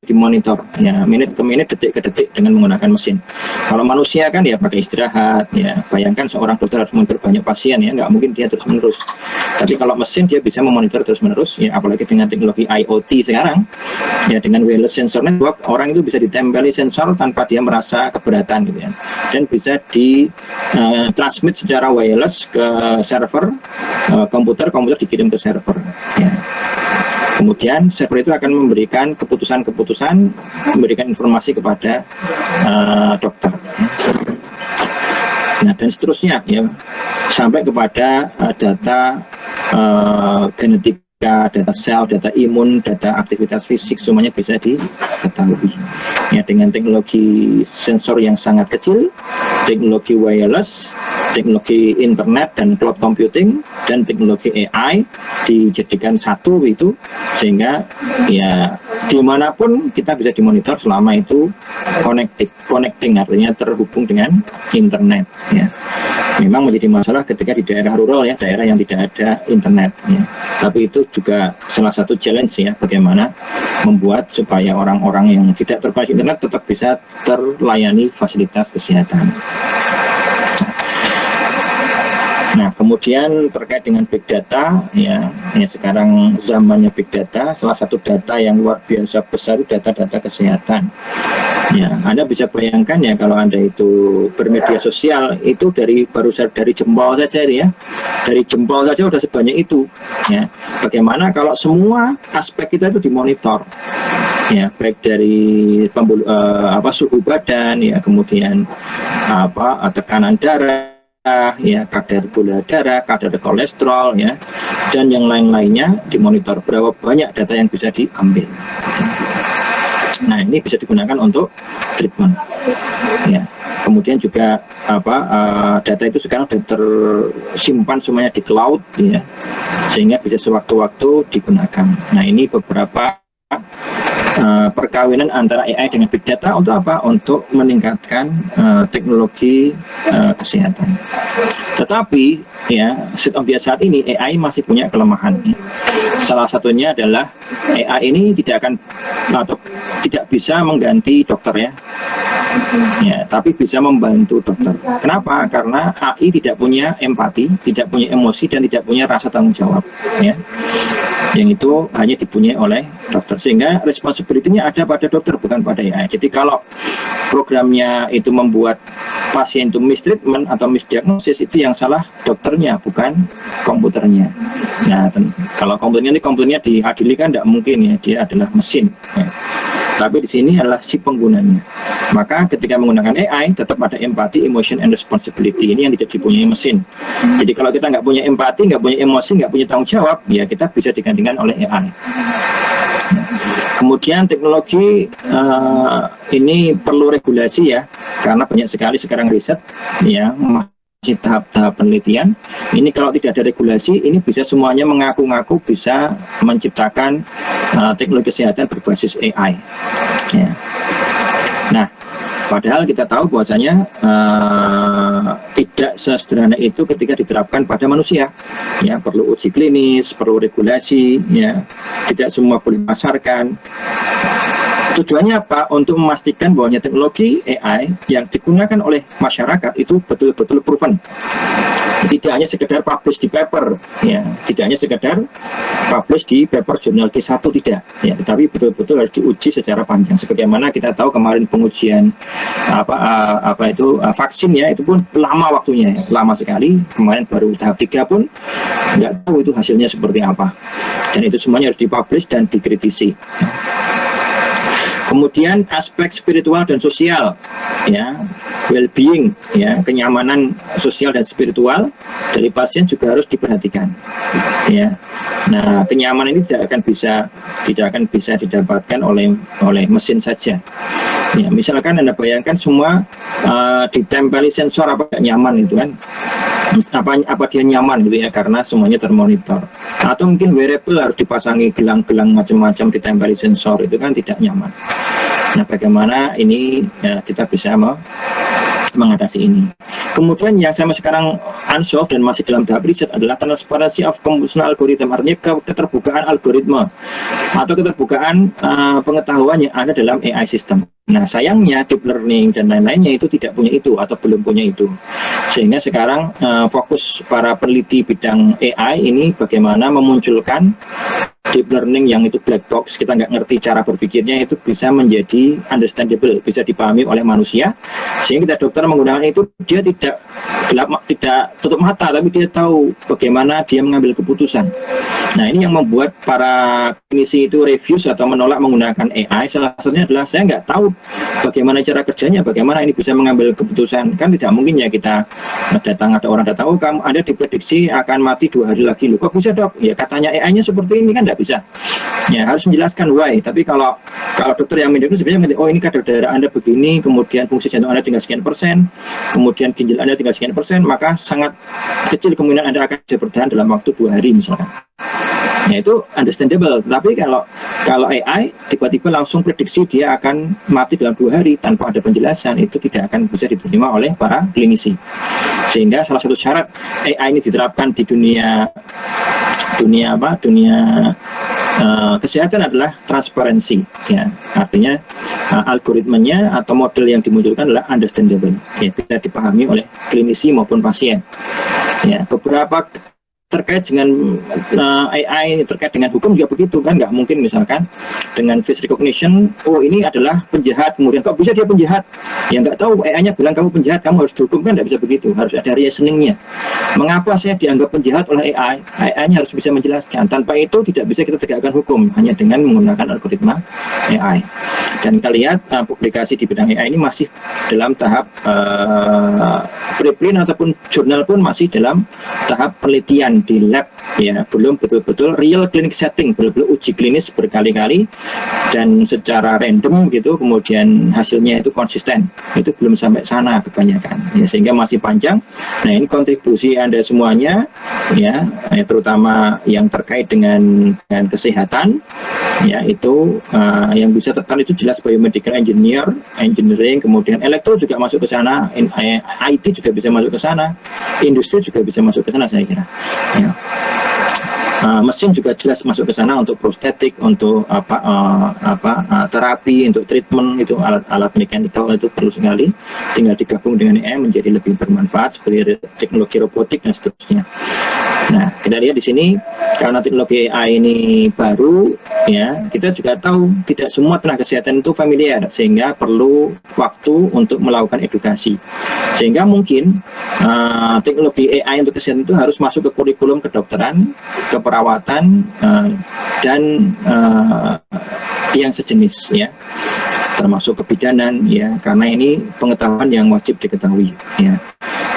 dimonitor ya, menit ke menit, detik ke detik dengan menggunakan mesin. Kalau manusia kan ya pakai istirahat ya, bayangkan seorang dokter harus monitor banyak pasien ya, nggak mungkin dia terus menerus. Tapi kalau mesin dia bisa memonitor terus menerus ya, apalagi dengan teknologi IoT sekarang ya, dengan wireless sensor network, orang itu bisa ditempeli sensor tanpa dia merasa keberatan gitu ya, dan bisa di transmit secara wireless ke server komputer dikirim ke server ya. Kemudian server itu akan memberikan keputusan-keputusan, memberikan informasi kepada dokter. Nah, dan seterusnya ya, sampai kepada data genetika, data sel, data imun, data aktivitas fisik, semuanya bisa diketahui. Ya, dengan teknologi sensor yang sangat kecil, teknologi wireless, teknologi internet dan cloud computing, dan teknologi AI dijadikan satu itu, sehingga ya dimanapun kita bisa dimonitor selama itu connecting, artinya terhubung dengan internet ya. Memang menjadi masalah ketika di daerah rural ya, daerah yang tidak ada internet ya. Tapi itu juga salah satu challenge ya, bagaimana membuat supaya orang-orang yang tidak terkoneksi internet tetap bisa terlayani fasilitas kesehatan. Nah, kemudian terkait dengan big data ya, sekarang zamannya big data, salah satu data yang luar biasa besar itu data-data kesehatan. Ya, Anda bisa bayangkan ya, kalau Anda itu bermedia sosial itu baru dari jempol saja ya. Dari jempol saja udah sebanyak itu ya. Bagaimana kalau semua aspek kita itu dimonitor? Ya, baik dari suhu badan ya, kemudian tekanan darah ya, kadar gula darah, kadar kolesterol ya, dan yang lain-lainnya dimonitor, berapa banyak data yang bisa diambil. Nah, ini bisa digunakan untuk treatment ya. Kemudian juga data itu sekarang sudah tersimpan semuanya di cloud ya, sehingga bisa sewaktu-waktu digunakan. Nah, ini beberapa perkawinan antara AI dengan big data untuk apa? Untuk meningkatkan teknologi kesehatan. Tetapi ya, saat ini AI masih punya kelemahan. Salah satunya adalah AI ini tidak akan atau tidak bisa mengganti dokter ya, tapi bisa membantu dokter. Kenapa? Karena AI tidak punya empati, tidak punya emosi, dan tidak punya rasa tanggung jawab ya. Yang itu hanya dipunyai oleh dokter, sehingga responsibility-nya ada pada dokter, bukan pada AI. Jadi kalau programnya itu membuat pasien itu mistreatment atau misdiagnosis, itu yang salah dokternya, bukan komputernya. Nah, kalau komputernya diadili kan tidak mungkin ya, dia adalah mesin ya. Tapi di sini adalah si penggunanya. Maka ketika menggunakan AI tetap ada empati, emotion, and responsibility. Ini yang tidak dipunyai mesin. Jadi kalau kita nggak punya empati, nggak punya emosi, nggak punya tanggung jawab, ya kita bisa digantikan oleh AI. Kemudian teknologi ini perlu regulasi ya, karena banyak sekali sekarang riset ya, masih tahap-tahap penelitian. Ini kalau tidak ada regulasi, ini bisa semuanya mengaku-ngaku bisa menciptakan teknologi kesehatan berbasis AI ya. Nah, padahal kita tahu bahwasanya tidak sesederhana itu ketika diterapkan pada manusia ya, perlu uji klinis, perlu regulasi ya, tidak semua boleh dipasarkan. Tujuannya apa? Untuk memastikan bahwa teknologi AI yang digunakan oleh masyarakat itu betul-betul proven. Tidak hanya sekedar publish di paper, ya, tidak hanya sekedar publish di paper jurnal Q1, tidak, ya, tetapi betul-betul harus diuji secara panjang. Sebagaimana kita tahu kemarin pengujian vaksin ya, itu pun lama waktunya, ya, lama sekali. Kemarin baru tahap 3 pun nggak tahu itu hasilnya seperti apa. Dan itu semuanya harus dipublish dan dikritisi. Kemudian aspek spiritual dan sosial ya, well-being ya, kenyamanan sosial dan spiritual dari pasien juga harus diperhatikan ya. Nah, kenyamanan ini tidak akan bisa didapatkan oleh mesin saja ya. Misalkan Anda bayangkan semua ditempeli sensor, apa nyaman itu kan, apa dia nyaman gitu ya, karena semuanya termonitor. Atau mungkin wearable harus dipasangi gelang-gelang macam-macam, ditempeli sensor, itu kan tidak nyaman. Nah, bagaimana ini ya, kita bisa mengatasi ini. Kemudian yang sampai sekarang unsolved dan masih dalam tahap riset adalah transparency of computational algorithm, artinya keterbukaan algoritma atau keterbukaan pengetahuan yang ada dalam AI system. Nah, sayangnya deep learning dan lain-lainnya itu tidak punya itu atau belum punya itu. Sehingga sekarang fokus para peneliti bidang AI ini bagaimana memunculkan deep learning yang itu black box, kita nggak ngerti cara berpikirnya, itu bisa menjadi understandable, bisa dipahami oleh manusia, sehingga kita dokter menggunakan itu, dia tidak tutup mata, tapi dia tahu bagaimana dia mengambil keputusan. Nah, ini yang membuat para klinisi itu refuse atau menolak menggunakan AI. Salah satunya adalah saya nggak tahu bagaimana cara kerjanya, bagaimana ini bisa mengambil keputusan. Kan tidak mungkin ya kita ada orang datang, oh kamu Anda diprediksi akan mati 2 hari lagi, loh kok bisa dok? Ya katanya AI-nya seperti ini, kan tidak bisa. Ya harus menjelaskan why. Tapi kalau dokter yang mendiagnosis sebenarnya, oh ini kadar darah Anda begini, kemudian fungsi jantung Anda tinggal sekian persen, kemudian ginjal Anda tinggal sekian persen, maka sangat kecil kemungkinan Anda akan bisa bertahan dalam waktu 2 hari misalkan. Ya itu understandable. Tapi kalau AI tiba-tiba langsung prediksi dia akan mati dalam 2 hari tanpa ada penjelasan, itu tidak akan bisa diterima oleh para klinisi. Sehingga salah satu syarat AI ini diterapkan di dunia kesehatan adalah transparansi ya. Artinya algoritmanya atau model yang dimunculkan adalah understandable ya, bisa dipahami oleh klinisi maupun pasien ya. Beberapa terkait dengan AI terkait dengan hukum juga begitu kan, nggak mungkin misalkan dengan face recognition, oh ini adalah penjahat, kemudian kok bisa dia penjahat, ya nggak tahu, AI-nya bilang kamu penjahat, kamu harus dihukum, kan nggak bisa begitu, harus ada reasoningnya. Mengapa saya dianggap penjahat oleh AI? AI-nya harus bisa menjelaskan. Tanpa itu tidak bisa kita tegakkan hukum hanya dengan menggunakan algoritma AI. Dan kita lihat publikasi di bidang AI ini masih dalam tahap preprint ataupun jurnal pun masih dalam tahap penelitian dikembangkan di lab, ya, belum betul-betul real clinic setting, betul-betul uji klinis berkali-kali dan secara random gitu, kemudian hasilnya itu konsisten, itu belum sampai sana kebanyakan, ya, sehingga masih panjang. Nah, ini kontribusi Anda semuanya, ya, terutama yang terkait dengan kesehatan, ya, itu yang bisa tertarik itu jelas biomedical engineering, kemudian elektro juga masuk ke sana, IT juga bisa masuk ke sana, industri juga bisa masuk ke sana, saya kira, ya. Mesin juga jelas masuk ke sana untuk prostetik, untuk terapi, untuk treatment, itu alat-alat mekanikal itu perlu sekali, tinggal digabung dengan AI menjadi lebih bermanfaat seperti teknologi robotik dan seterusnya. Nah, kita lihat di sini karena teknologi AI ini baru, ya, kita juga tahu tidak semua tenaga kesehatan itu familiar, sehingga perlu waktu untuk melakukan edukasi. Sehingga mungkin teknologi AI untuk kesehatan itu harus masuk ke kurikulum kedokteran, keperawatan, dan yang sejenis, ya, termasuk kebidanan, ya, karena ini pengetahuan yang wajib diketahui, ya.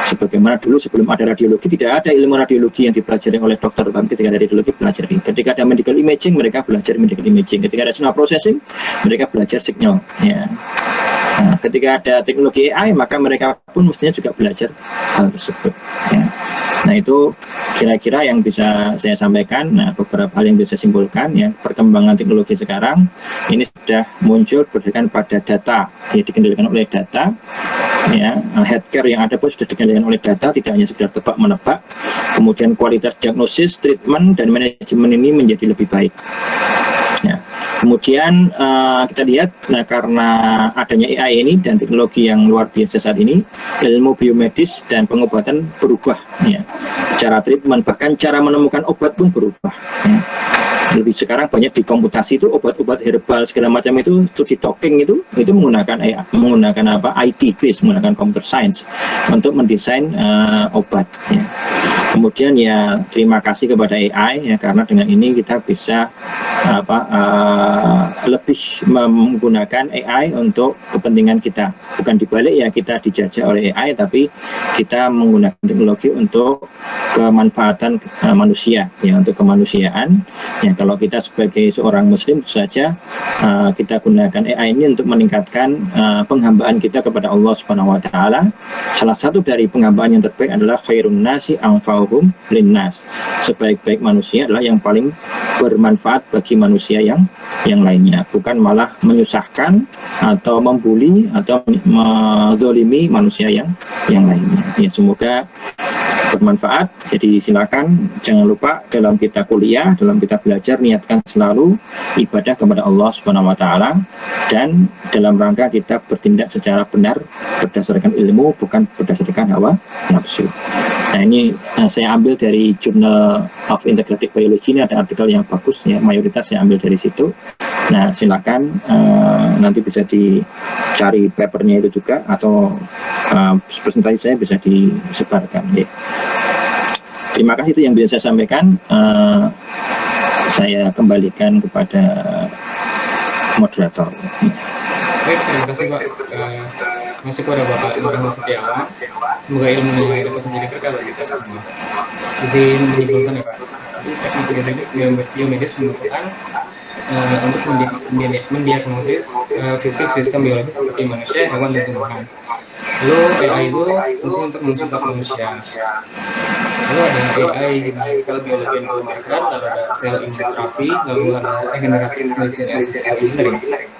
Sebagaimana dulu sebelum ada radiologi tidak ada ilmu radiologi yang dipelajari oleh dokter, tapi ketika ada radiologi pelajari. Ketika ada medical imaging mereka belajar medical imaging. Ketika ada signal processing mereka belajar signal. Ya. Nah, ketika ada teknologi AI maka mereka pun mestinya juga belajar hal tersebut. Ya. Nah, itu kira-kira yang bisa saya sampaikan. Nah, beberapa hal yang bisa saya simpulkan, ya, perkembangan teknologi sekarang ini sudah muncul berdasarkan pada data, ya, dikendalikan oleh data, ya, healthcare yang ada pun sudah dikendalikan oleh data, tidak hanya sekedar tebak-menebak. Kemudian kualitas diagnosis, treatment, dan manajemen ini menjadi lebih baik. Ya. Kemudian kita lihat, nah, karena adanya AI ini dan teknologi yang luar biasa saat ini, ilmu biomedis dan pengobatan berubah, ya. Cara treatment, bahkan cara menemukan obat pun berubah, ya. Lebih sekarang banyak di komputasi itu obat-obat herbal segala macam itu di talking itu menggunakan AI, menggunakan IT base, menggunakan computer science untuk mendesain obat, ya. Kemudian, ya, terima kasih kepada AI, ya, karena dengan ini kita bisa lebih menggunakan AI untuk kepentingan kita, bukan dibalik, ya, kita dijajah oleh AI, tapi kita menggunakan teknologi untuk kemanfaatan manusia, ya, untuk kemanusiaan, ya. Kalau kita sebagai seorang muslim saja kita gunakan AI ini untuk meningkatkan penghambaan kita kepada Allah Subhanahu wa taala. Salah satu dari penghambaan yang terbaik adalah khairun nasi anfa'uhum linnas. Sebaik-baik manusia adalah yang paling bermanfaat bagi manusia yang lainnya, bukan malah menyusahkan atau membuli atau menzalimi manusia yang lainnya. Ya, semoga bermanfaat. Jadi silakan jangan lupa dalam kita kuliah, dalam kita belajar, niatkan selalu ibadah kepada Allah Subhanahu wa taala dan dalam rangka kita bertindak secara benar berdasarkan ilmu, bukan berdasarkan hawa nafsu. Nah, ini saya ambil dari Journal of Integrative Biology, ini ada artikel yang bagus, ya, mayoritas saya ambil dari situ. Nah, silakan nanti bisa dicari papernya itu juga, atau presentasi saya bisa disebarkan, ya. Terima kasih, itu yang bisa saya sampaikan. Saya kembalikan kepada moderator. Baik, terima kasih Pak. Masih kepada Bapak Ibrahim Setiawan. Semoga ilmunya dapat menjadi berkah bagi kita semua. Izin menyimpulkan, ya Pak. Teknik biomedis merupakan untuk mendiagnosis fisik sistem biologis seperti manusia, hewan, dan tumbuhan. Lalu AI itu fungsi untuk mensupport manusia. Lalu ada AI dengan sel biologi yang marker, lalu ada sel immunoterapi, lalu ada regeneratif medicine and cell engineering.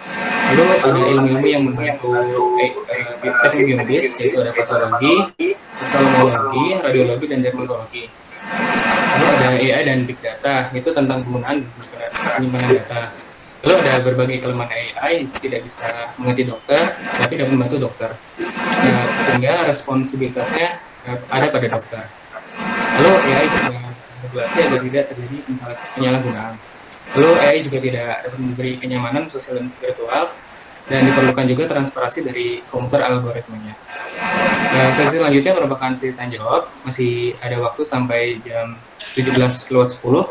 Lalu ada ilmu-ilmu yang membantu teknik biomedis, yaitu ada patologi, ophthalmologi, radiologi, dan dermatologi. Lalu ada AI dan big data, itu tentang penggunaan penyimpanan data. Lalu ada berbagai kelemahan AI yang tidak bisa mengganti dokter, tapi dapat membantu dokter. Nah, sehingga responsibilitasnya ada pada dokter. Lalu AI punya regulasi agar tidak terjadi penyalahgunaan. Lalu AI juga tidak dapat memberi kenyamanan sosial dan spiritual, dan diperlukan juga transparansi dari komputer algoritmanya. Nah, sesi selanjutnya merupakan sesi tanya jawab. Masih ada waktu sampai jam 17:10.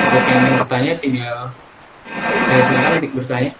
Untuk yang ingin bertanya tinggal saya silakan untuk bertanya.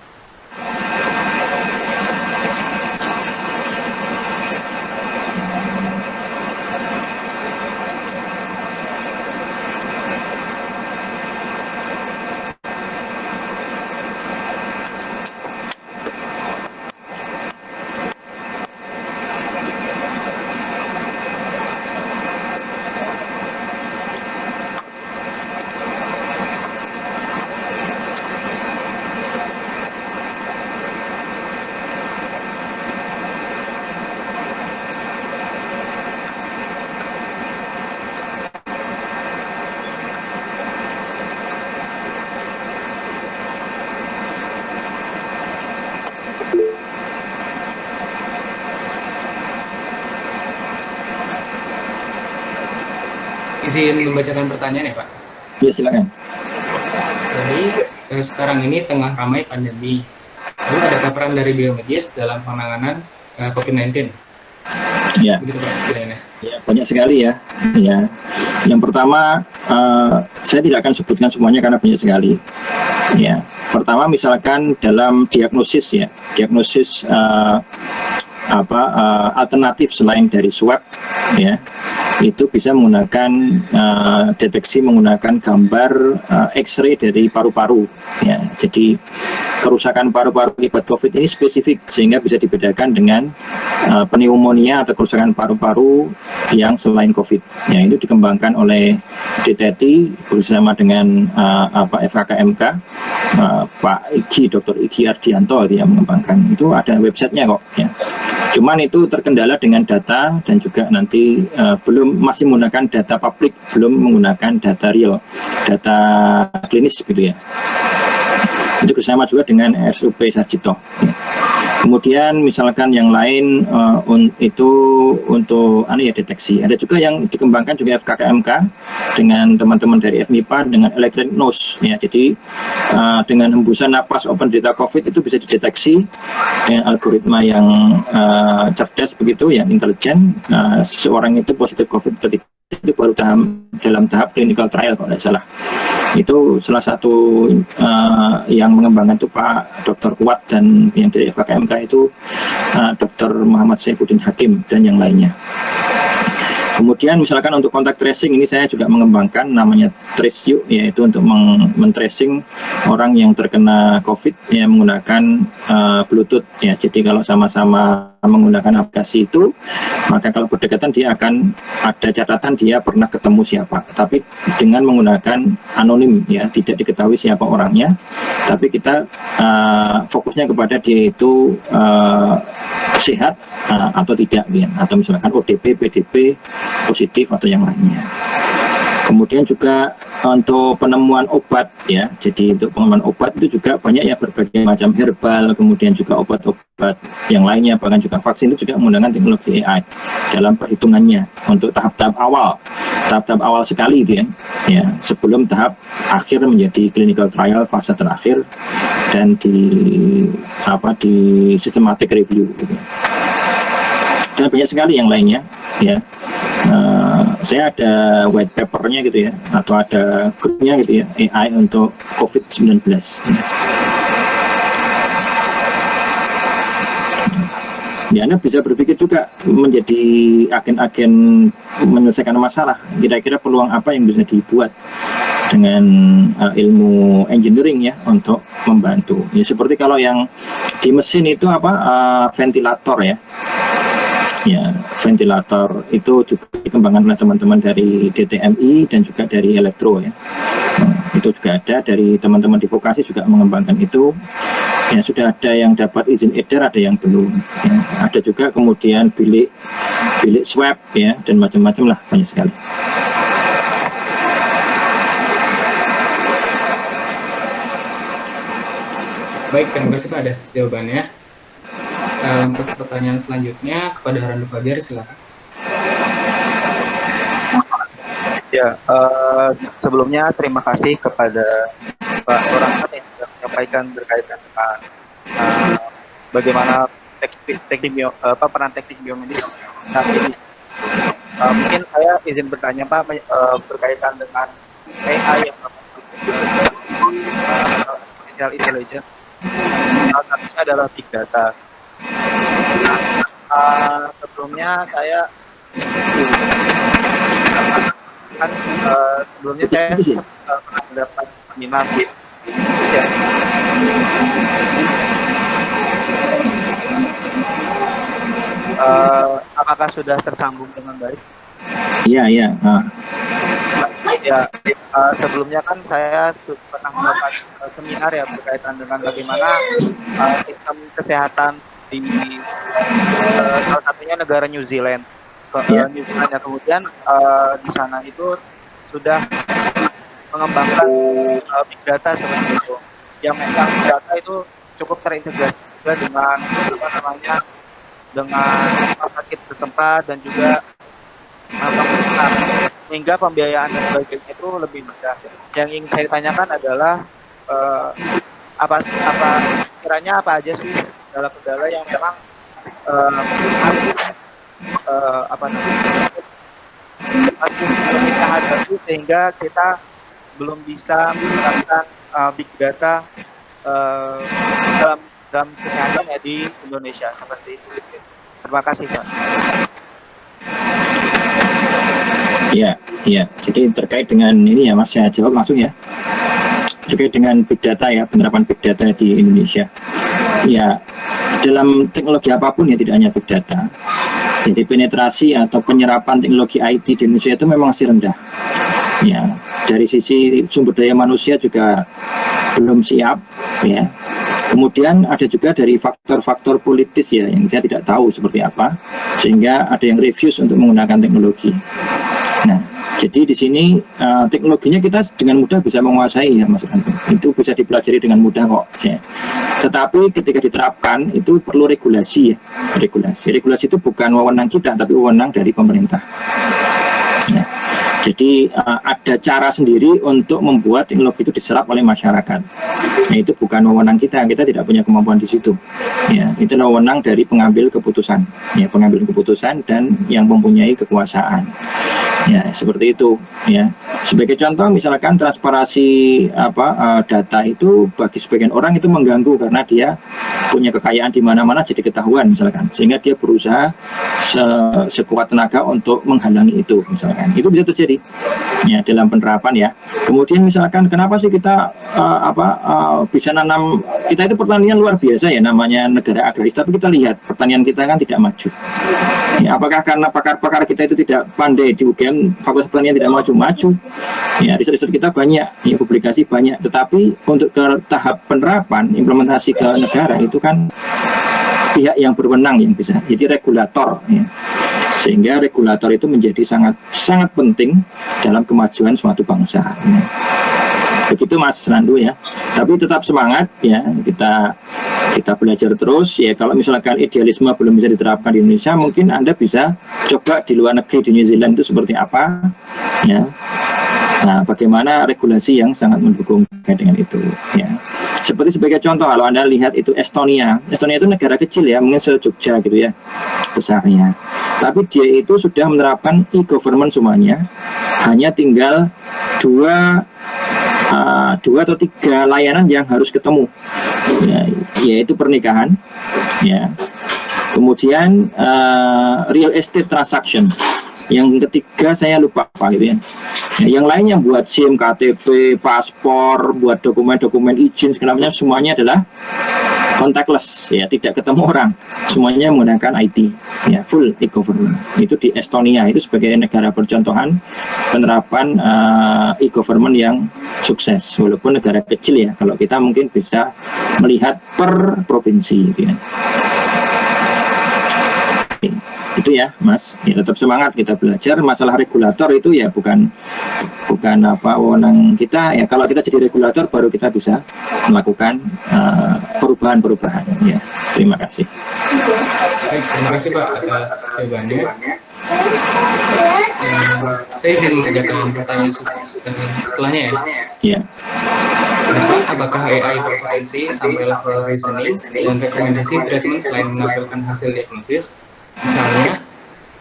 izin membacakan pertanyaan ya Pak. Ya, silakan. Jadi sekarang ini tengah ramai pandemi. Lalu adakah peran dari biomedis dalam penanganan COVID-19? Ya. Begitu Pak pertanyaannya. Ya, banyak sekali ya. Ya. Yang pertama, saya tidak akan sebutkan semuanya karena banyak sekali. Ya. Pertama, misalkan dalam diagnosis ya, diagnosis alternatif selain dari swab ya, itu bisa menggunakan deteksi menggunakan gambar X-ray dari paru-paru ya. Jadi kerusakan paru-paru akibat COVID ini spesifik sehingga bisa dibedakan dengan pneumonia atau kerusakan paru-paru yang selain COVID. Ya, itu dikembangkan oleh DTT bersama dengan FKKMK, Pak Igi, Dr. Igi Ardianto yang mengembangkan. Itu ada websitenya kok ya. Cuman itu terkendala dengan data dan juga nanti masih menggunakan data publik, belum menggunakan data real, data klinis gitu ya. Itu bersama juga dengan RSUP Sarjito. Kemudian misalkan yang lain itu untuk deteksi. Ada juga yang dikembangkan juga FKKMK dengan teman-teman dari FMIPA dengan electronic nose ya. Jadi dengan hembusan napas open data COVID itu bisa dideteksi dengan algoritma yang cerdas begitu, yang intelijen. Seseorang itu positif COVID ketika itu baru dalam tahap clinical trial kalau tidak salah. Itu salah satu yang mengembangkan itu Pak Dr. Kuat dan yang dari FKKMK itu Dr. Muhammad Saifuddin Hakim dan yang lainnya. Kemudian misalkan untuk kontak tracing ini saya juga mengembangkan namanya TraceU, yaitu untuk men-tracing orang yang terkena COVID ya menggunakan Bluetooth ya. Jadi kalau sama-sama menggunakan aplikasi itu, maka kalau berdekatan dia akan ada catatan dia pernah ketemu siapa. Tapi dengan menggunakan anonim ya, tidak diketahui siapa orangnya. Tapi kita fokusnya kepada dia itu sehat atau tidak ya, atau misalkan ODP, PDP positif atau yang lainnya. Kemudian juga untuk penemuan obat ya, jadi untuk penemuan obat itu juga banyak ya, berbagai macam herbal, kemudian juga obat-obat yang lainnya, bahkan juga vaksin itu juga menggunakan teknologi AI dalam perhitungannya untuk tahap-tahap awal sekali gitu ya, sebelum tahap akhir menjadi clinical trial fase terakhir dan di systematic review gitu. Dan banyak sekali yang lainnya ya. Saya ada white papernya gitu ya, atau ada grupnya gitu ya, AI untuk COVID-19. Ya, Anda bisa berpikir juga menjadi agen-agen menyelesaikan masalah. Kira-kira peluang apa yang bisa dibuat dengan ilmu engineering ya untuk membantu. Ya, seperti kalau yang di mesin itu ventilator ya. Ya, ventilator itu juga dikembangkan oleh teman-teman dari DTMI dan juga dari Elektro ya. Itu juga ada dari teman-teman di vokasi juga mengembangkan itu. Ya, sudah ada yang dapat izin edar, ada yang belum. Ya, ada juga kemudian bilik swab ya, dan macam-macam lah, banyak sekali. Baik, terima kasih Pak atas jawabannya. Untuk pertanyaan selanjutnya kepada Randu Fajar, silakan. Ya, sebelumnya terima kasih kepada Pak Orangkat yang sudah menyampaikan berkaitan dengan bagaimana peran teknik biomedis saat ini. Mungkin saya izin bertanya Pak berkaitan dengan AI yang artificial intelligence. Salah satunya adalah big data. Sebelumnya saya pernah mendapat seminar ya. Apakah sudah tersambung dengan baik? Iya. Ya, sebelumnya kan saya pernah mendapat seminar ya berkaitan dengan bagaimana sistem kesehatan di salah satunya negara New Zealand. New Zealand ya, kemudian di sana itu sudah mengembangkan big data seperti itu. Yang memang big data itu cukup terintegrasi juga dengan dengan rumah sakit setempat dan juga pemerintah. sehingga pembiayaan dan sebagainya itu lebih mudah. Yang ingin saya tanyakan adalah apa kiranya apa aja sih kendala-kendala yang memang apa namanya masih kita hadapi sehingga kita belum bisa menerapkan big data dalam kesehatan ya di Indonesia seperti itu. Terima kasih, Pak. Iya. Jadi terkait dengan ini ya Mas, saya jawab langsung ya. Terkait dengan big data ya, penerapan big data di Indonesia. Ya, dalam teknologi apapun ya, tidak hanya big data. Jadi penetrasi atau penyerapan teknologi IT di Indonesia itu memang masih rendah. Ya, dari sisi sumber daya manusia juga belum siap ya. Kemudian ada juga dari faktor-faktor politis ya, yang saya tidak tahu seperti apa, sehingga ada yang refuse untuk menggunakan teknologi. Nah, jadi di sini teknologinya kita dengan mudah bisa menguasai ya Mas Ranto. Itu bisa dipelajari dengan mudah kok. Ya. Tetapi ketika diterapkan itu perlu regulasi ya. Regulasi itu bukan wewenang kita, tapi wewenang dari pemerintah. Ya. Jadi ada cara sendiri untuk membuat teknologi itu diserap oleh masyarakat. Nah, itu bukan wewenang kita tidak punya kemampuan di situ. Ya, itu wewenang dari pengambil keputusan, ya, pengambil keputusan dan yang mempunyai kekuasaan. Ya, seperti itu ya. Sebagai contoh misalkan transparansi data itu bagi sebagian orang itu mengganggu karena dia punya kekayaan di mana-mana jadi ketahuan misalkan, sehingga dia berusaha sekuat tenaga untuk menghalangi itu misalkan. Itu bisa terjadi ya dalam penerapan ya. Kemudian misalkan kenapa sih kita bisa nanam, kita itu pertanian luar biasa ya, namanya negara agraris, tapi kita lihat pertanian kita kan tidak maju. Ya, apakah karena pakar-pakar kita itu tidak pandai di UGM, fakultas pertanian tidak maju-maju? Ya, riset-riset kita banyak, ya, publikasi banyak, tetapi untuk ke tahap penerapan, implementasi ke negara itu kan pihak yang berwenang yang bisa, jadi regulator. Ya. Sehingga regulator itu menjadi sangat penting dalam kemajuan suatu bangsa. Ya. Begitu Mas Randu ya. Tapi tetap semangat ya, kita belajar terus ya. Kalau misalkan idealisme belum bisa diterapkan di Indonesia, mungkin Anda bisa coba di luar negeri, di New Zealand itu seperti apa ya. Nah, bagaimana regulasi yang sangat mendukung dengan itu ya. Seperti sebagai contoh, kalau Anda lihat itu Estonia itu negara kecil ya, mungkin se-Jogja gitu ya besarnya, tapi dia itu sudah menerapkan e-government semuanya, hanya tinggal dua atau tiga layanan yang harus ketemu ya, yaitu pernikahan ya, kemudian real estate transaction, yang ketiga saya lupa apa gitu ya. Yang lainnya buat SIM, KTP, paspor, buat dokumen-dokumen izin segala macam, semuanya adalah contactless ya, tidak ketemu orang, semuanya menggunakan IT ya, full e-government. Itu di Estonia, itu sebagai negara percontohan penerapan e-government yang sukses, walaupun negara kecil ya. Kalau kita mungkin bisa melihat per provinsi gitu ya. Itu ya Mas, ya, tetap semangat kita belajar. Masalah regulator itu ya bukan wewenang kita ya. Kalau kita jadi regulator baru kita bisa melakukan perubahan ya. Terima kasih. Baik, terima kasih Pak atas jawabannya. Saya izin mengajarkan pertanyaan setelahnya ya. Ya. Apakah AI berpotensi sampai level reasoning dan rekomendasi treatment selain menampilkan hasil diagnosis? Misalnya,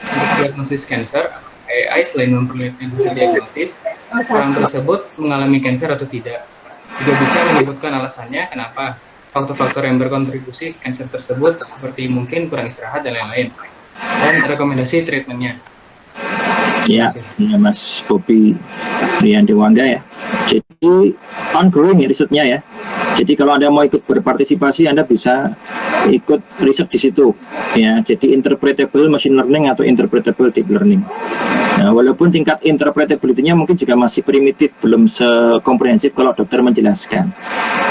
untuk diagnosis cancer, AI selain memperlihatkan hasil diagnosis, orang tersebut mengalami cancer atau tidak, juga bisa menyebutkan alasannya kenapa, faktor-faktor yang berkontribusi cancer tersebut seperti mungkin kurang istirahat dan lain-lain, dan rekomendasi treatmentnya. Ya, ya Mas Bobi Rian Dewangga ya. Jadi ongoing ya risetnya ya. Jadi kalau Anda mau ikut berpartisipasi, Anda bisa ikut riset di situ ya. Jadi interpretable machine learning atau interpretable deep learning. Nah, walaupun tingkat interpretability-nya mungkin juga masih primitif, belum sekomprehensif kalau dokter menjelaskan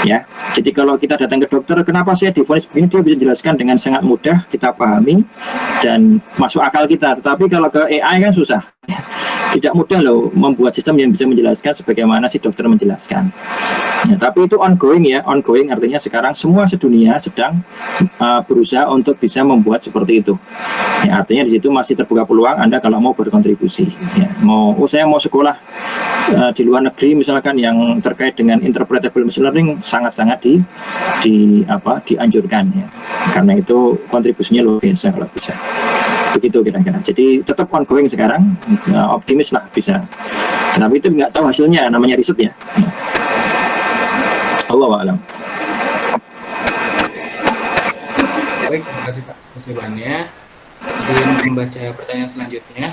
ya. Jadi kalau kita datang ke dokter, kenapa saya divonis begini, dia bisa jelaskan dengan sangat mudah, kita pahami dan masuk akal kita. Tetapi kalau ke AI kan susah. tidak mudah loh membuat sistem yang bisa menjelaskan sebagaimana si dokter menjelaskan. Nah, tapi itu ongoing ya, ongoing artinya sekarang semua sedunia sedang berusaha untuk bisa membuat seperti itu. Ya, artinya di situ masih terbuka peluang Anda kalau mau berkontribusi. Ya, saya mau sekolah di luar negeri misalkan yang terkait dengan interpretable machine learning sangat-sangat dianjurkan ya. Karena itu kontribusinya luar biasa kalau bisa. Begitu kira-kira. Jadi tetap ongoing sekarang, optimis lah bisa. Tapi itu nggak tahu hasilnya, namanya riset ya. Allahu a'lam. Baik, terima kasih Pak atas jawabannya. Izin membaca pertanyaan selanjutnya.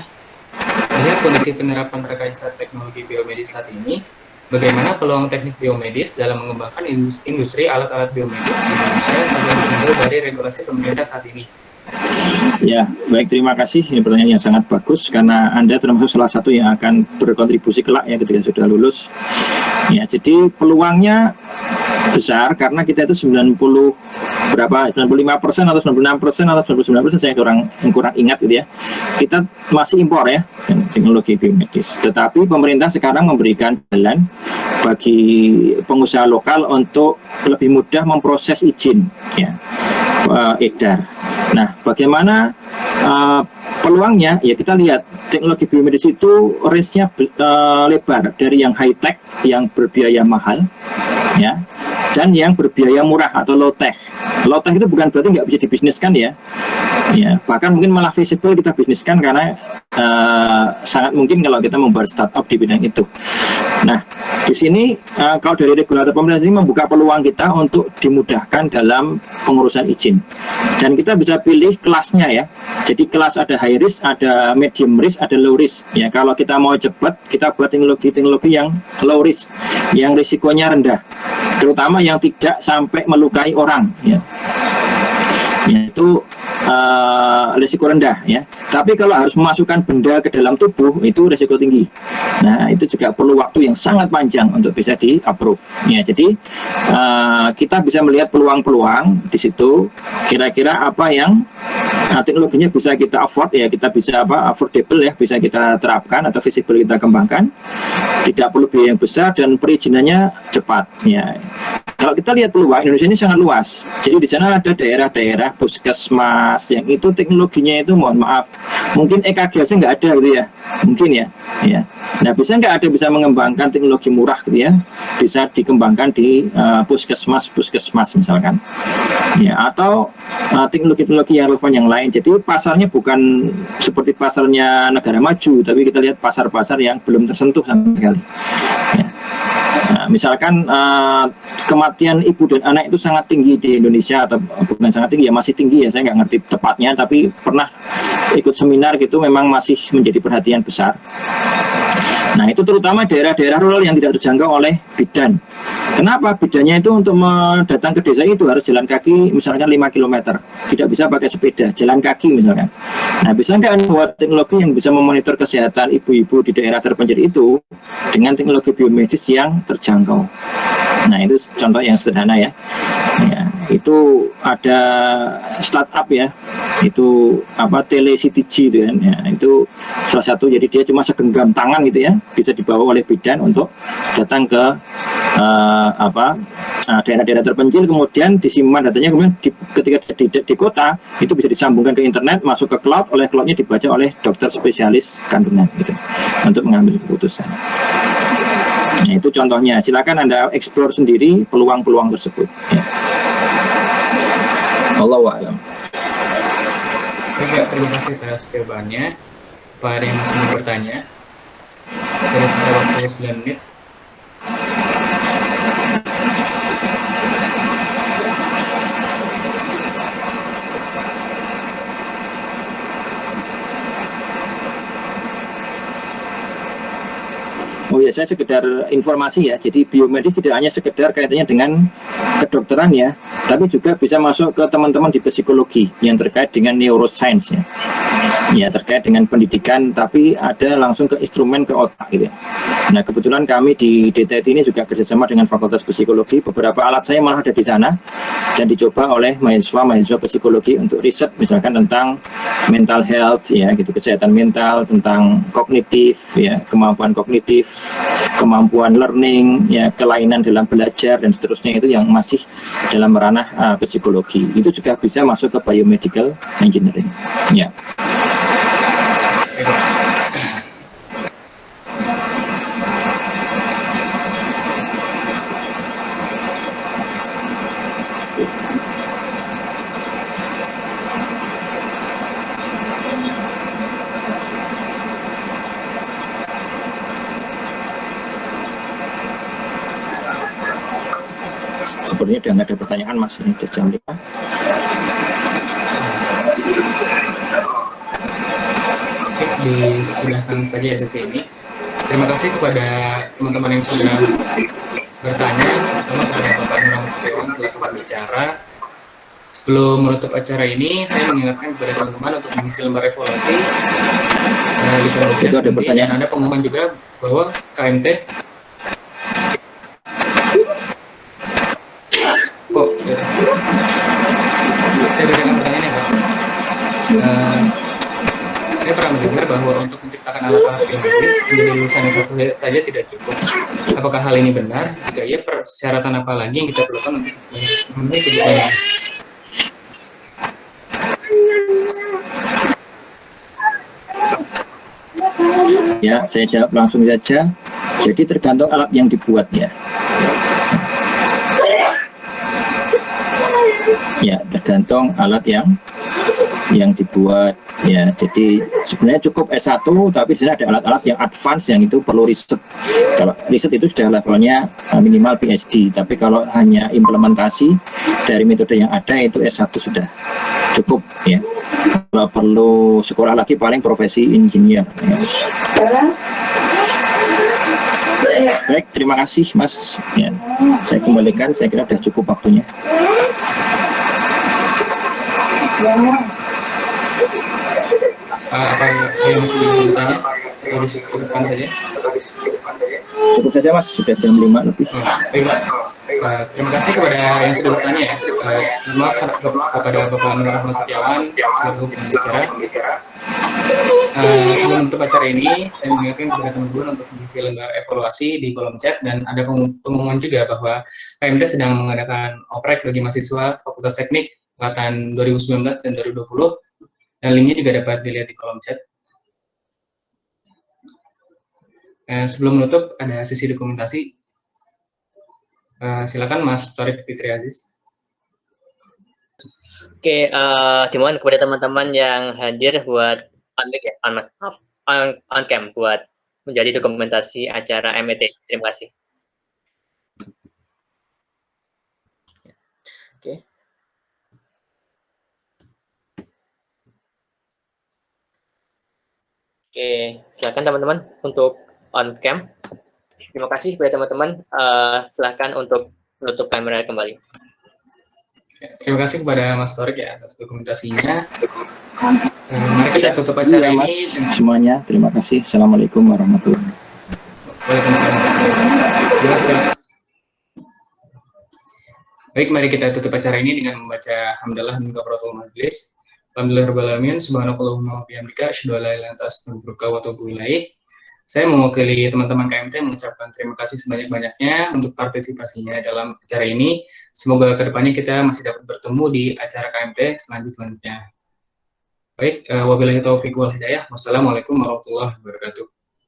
Melihat kondisi penerapan rekayasa teknologi biomedis saat ini, bagaimana peluang teknik biomedis dalam mengembangkan industri alat-alat biomedis di Indonesia tergantung dari regulasi pemerintah saat ini? Ya, baik, terima kasih. Ini pertanyaan yang sangat bagus karena Anda termasuk salah satu yang akan berkontribusi kelak ya ketika sudah lulus. Ya, jadi peluangnya besar karena kita itu 95% atau 96% atau 99%, saya kurang ingat gitu ya. Kita masih impor ya teknologi biomedis. Tetapi pemerintah sekarang memberikan jalan bagi pengusaha lokal untuk lebih mudah memproses izin ya edar. Nah, bagaimana peluangnya? Ya kita lihat teknologi biomedis itu range-nya lebar dari yang high tech yang berbiaya mahal ya, dan yang berbiaya murah atau low tech. Low tech itu bukan berarti nggak bisa dibisniskan ya. Ya, bahkan mungkin malah visible kita bisniskan karena sangat mungkin kalau kita membuat startup di bidang itu. Nah, di sini kalau dari regulator pemerintah ini membuka peluang kita untuk dimudahkan dalam pengurusan izin. Dan kita bisa pilih kelasnya ya. Jadi kelas ada high risk, ada medium risk, ada low risk. Ya, kalau kita mau cepat, kita buat teknologi yang low risk, yang risikonya rendah, terutama yang tidak sampai melukai orang ya. Yaitu risiko rendah ya. Tapi kalau harus memasukkan benda ke dalam tubuh itu risiko tinggi. Nah, itu juga perlu waktu yang sangat panjang untuk bisa di-approve. Ya, jadi kita bisa melihat peluang-peluang di situ. Kira-kira apa yang teknologinya bisa kita afford ya, kita bisa affordable ya, bisa kita terapkan atau visible kita kembangkan. Tidak perlu biaya yang besar dan perizinannya cepat ya. Kalau kita lihat peluang Indonesia ini sangat luas. Jadi di sana ada daerah-daerah puskesmas yang itu teknologinya itu mohon maaf mungkin EKG aja nggak ada gitu ya, mungkin ya. Nah, bisa mengembangkan teknologi murah gitu ya, bisa dikembangkan di puskesmas misalkan ya, atau teknologi-teknologi yang relevan yang lain. Jadi pasarnya bukan seperti pasarnya negara maju, tapi kita lihat pasar-pasar yang belum tersentuh sama sekali ya. Nah, misalkan kematian ibu dan anak itu sangat tinggi di Indonesia, atau bukan sangat tinggi ya, masih tinggi ya, saya nggak ngerti tepatnya, tapi pernah ikut seminar gitu, memang masih menjadi perhatian besar. Nah, itu terutama daerah-daerah rural yang tidak terjangkau oleh bidan. Kenapa? Bidannya itu untuk datang ke desa itu harus jalan kaki misalkan 5 km, tidak bisa pakai sepeda, jalan kaki misalkan. Nah, bisa nggak buat teknologi yang bisa memonitor kesehatan ibu-ibu di daerah terpencil itu dengan teknologi biomedis yang terjangkau. Nah, itu contoh yang sederhana ya. Itu ada startup ya, itu TeleCTG itu kan ya, itu salah satu. Jadi dia cuma segenggam tangan gitu ya, bisa dibawa oleh bidan untuk datang ke daerah-daerah terpencil, kemudian disimpan datanya, kemudian ketika di kota itu bisa disambungkan ke internet, masuk ke cloud, oleh cloudnya dibaca oleh dokter spesialis kandungan gitu untuk mengambil keputusan. Nah, itu contohnya. Silakan Anda explore sendiri peluang-peluang tersebut ya. Allahu a'lam. Oke, terima kasih atas jawabannya. Pak, ada yang masih mau bertanya? Sudah sisa waktu 9 menit. Oh ya, saya sekedar informasi ya. Jadi biomedis tidak hanya sekedar kaitannya dengan kedokteran ya. tapi juga bisa masuk ke teman-teman di psikologi yang terkait dengan neuroscience ya. Ya, terkait dengan pendidikan, tapi ada langsung ke instrumen, ke otak gitu ya. Nah, kebetulan kami di DTT ini juga kerjasama dengan Fakultas Psikologi. Beberapa alat saya malah ada di sana dan dicoba oleh mahasiswa psikologi untuk riset misalkan tentang mental health ya gitu, kesehatan mental, tentang kognitif ya, kemampuan kognitif, kemampuan learning ya, kelainan dalam belajar dan seterusnya, itu yang masih dalam ranah psikologi. Itu juga bisa masuk ke biomedical engineering ya. Sepertinya udah nggak ada pertanyaan Mas, ini udah jam 5. Disilahkan saja ya sesi ini. Terima kasih kepada teman-teman yang sudah bertanya, terutama kepada Bapak Nurul Setiawan selaku pembicara. Sebelum menutup acara ini, saya mengingatkan kepada teman-teman untuk mengisi lembar evaluasi. Itu ada pertanyaan. Ada pengumuman juga bahwa KMT saya berikan pertanyaan ya Pak. Saya pernah mendengar bahwa untuk menciptakan alat-alat biologis menjadi lulusan yang satu saja tidak cukup. Apakah hal ini benar? Jika iya, persyaratan apa lagi yang kita perlukan untuk memenuhi kebutuhan? Ya, saya jawab langsung saja. Jadi tergantung alat yang dibuat ya. Ya, tergantung alat yang dibuat ya. Jadi sebenarnya cukup S1, tapi di sini ada alat-alat yang advance yang itu perlu riset. Kalau riset itu sudah levelnya minimal PhD, tapi kalau hanya implementasi dari metode yang ada itu S1 sudah cukup ya. Kalau perlu sekolah lagi paling profesi engineer ya. Baik, terima kasih Mas ya. Saya kembalikan, saya kira sudah cukup waktunya. Apa yang masih bertanya? Atau disebutkan saja? Cukup saja Mas, sudah jam 5 lebih. Baik Pak. Terima kasih kepada yang sudah bertanya ya. Maaf kepada Bapak Nurul Setiawan selaku pembicara. Sebelum menutup acara ini, saya mengingatkan kepada teman-teman untuk mengisi lembar evaluasi di kolom chat, dan ada pengumuman juga bahwa KMT sedang mengadakan oprek bagi mahasiswa Fakultas Teknik angkatan 2019 dan 2020, dan linknya juga dapat dilihat di kolom chat. Sebelum menutup, ada sesi dokumentasi. Silakan Mas Tariq Fitri Aziz. Oke, dimohon kepada teman-teman yang hadir buat on cam buat menjadi dokumentasi acara MET. Terima kasih. Oke. Oke, silakan teman-teman untuk on cam. Terima kasih kepada teman-teman. Silakan untuk menutup kamera kembali. Terima kasih kepada Mas Torik ya atas dokumentasinya. Mari kita tutup acara Mas, ini. semuanya, terima kasih. Assalamualaikum warahmatullahi wabarakatuh. Waalaikumsalam. Baik, mari kita tutup acara ini dengan membaca hamdalah dan kafaratul majelis. Alhamdulillahirabbil alamin, subhanakallahumma wa bihamdika, asyhadu an la ilaha illa anta, astaghfiruka wa atubu ilaik. Saya mewakili teman-teman KMT mengucapkan terima kasih sebanyak-banyaknya untuk partisipasinya dalam acara ini. Semoga kedepannya kita masih dapat bertemu di acara KMT selanjutnya. Baik, wabillahi taufiq wal hidayah. Wassalamualaikum warahmatullahi wabarakatuh.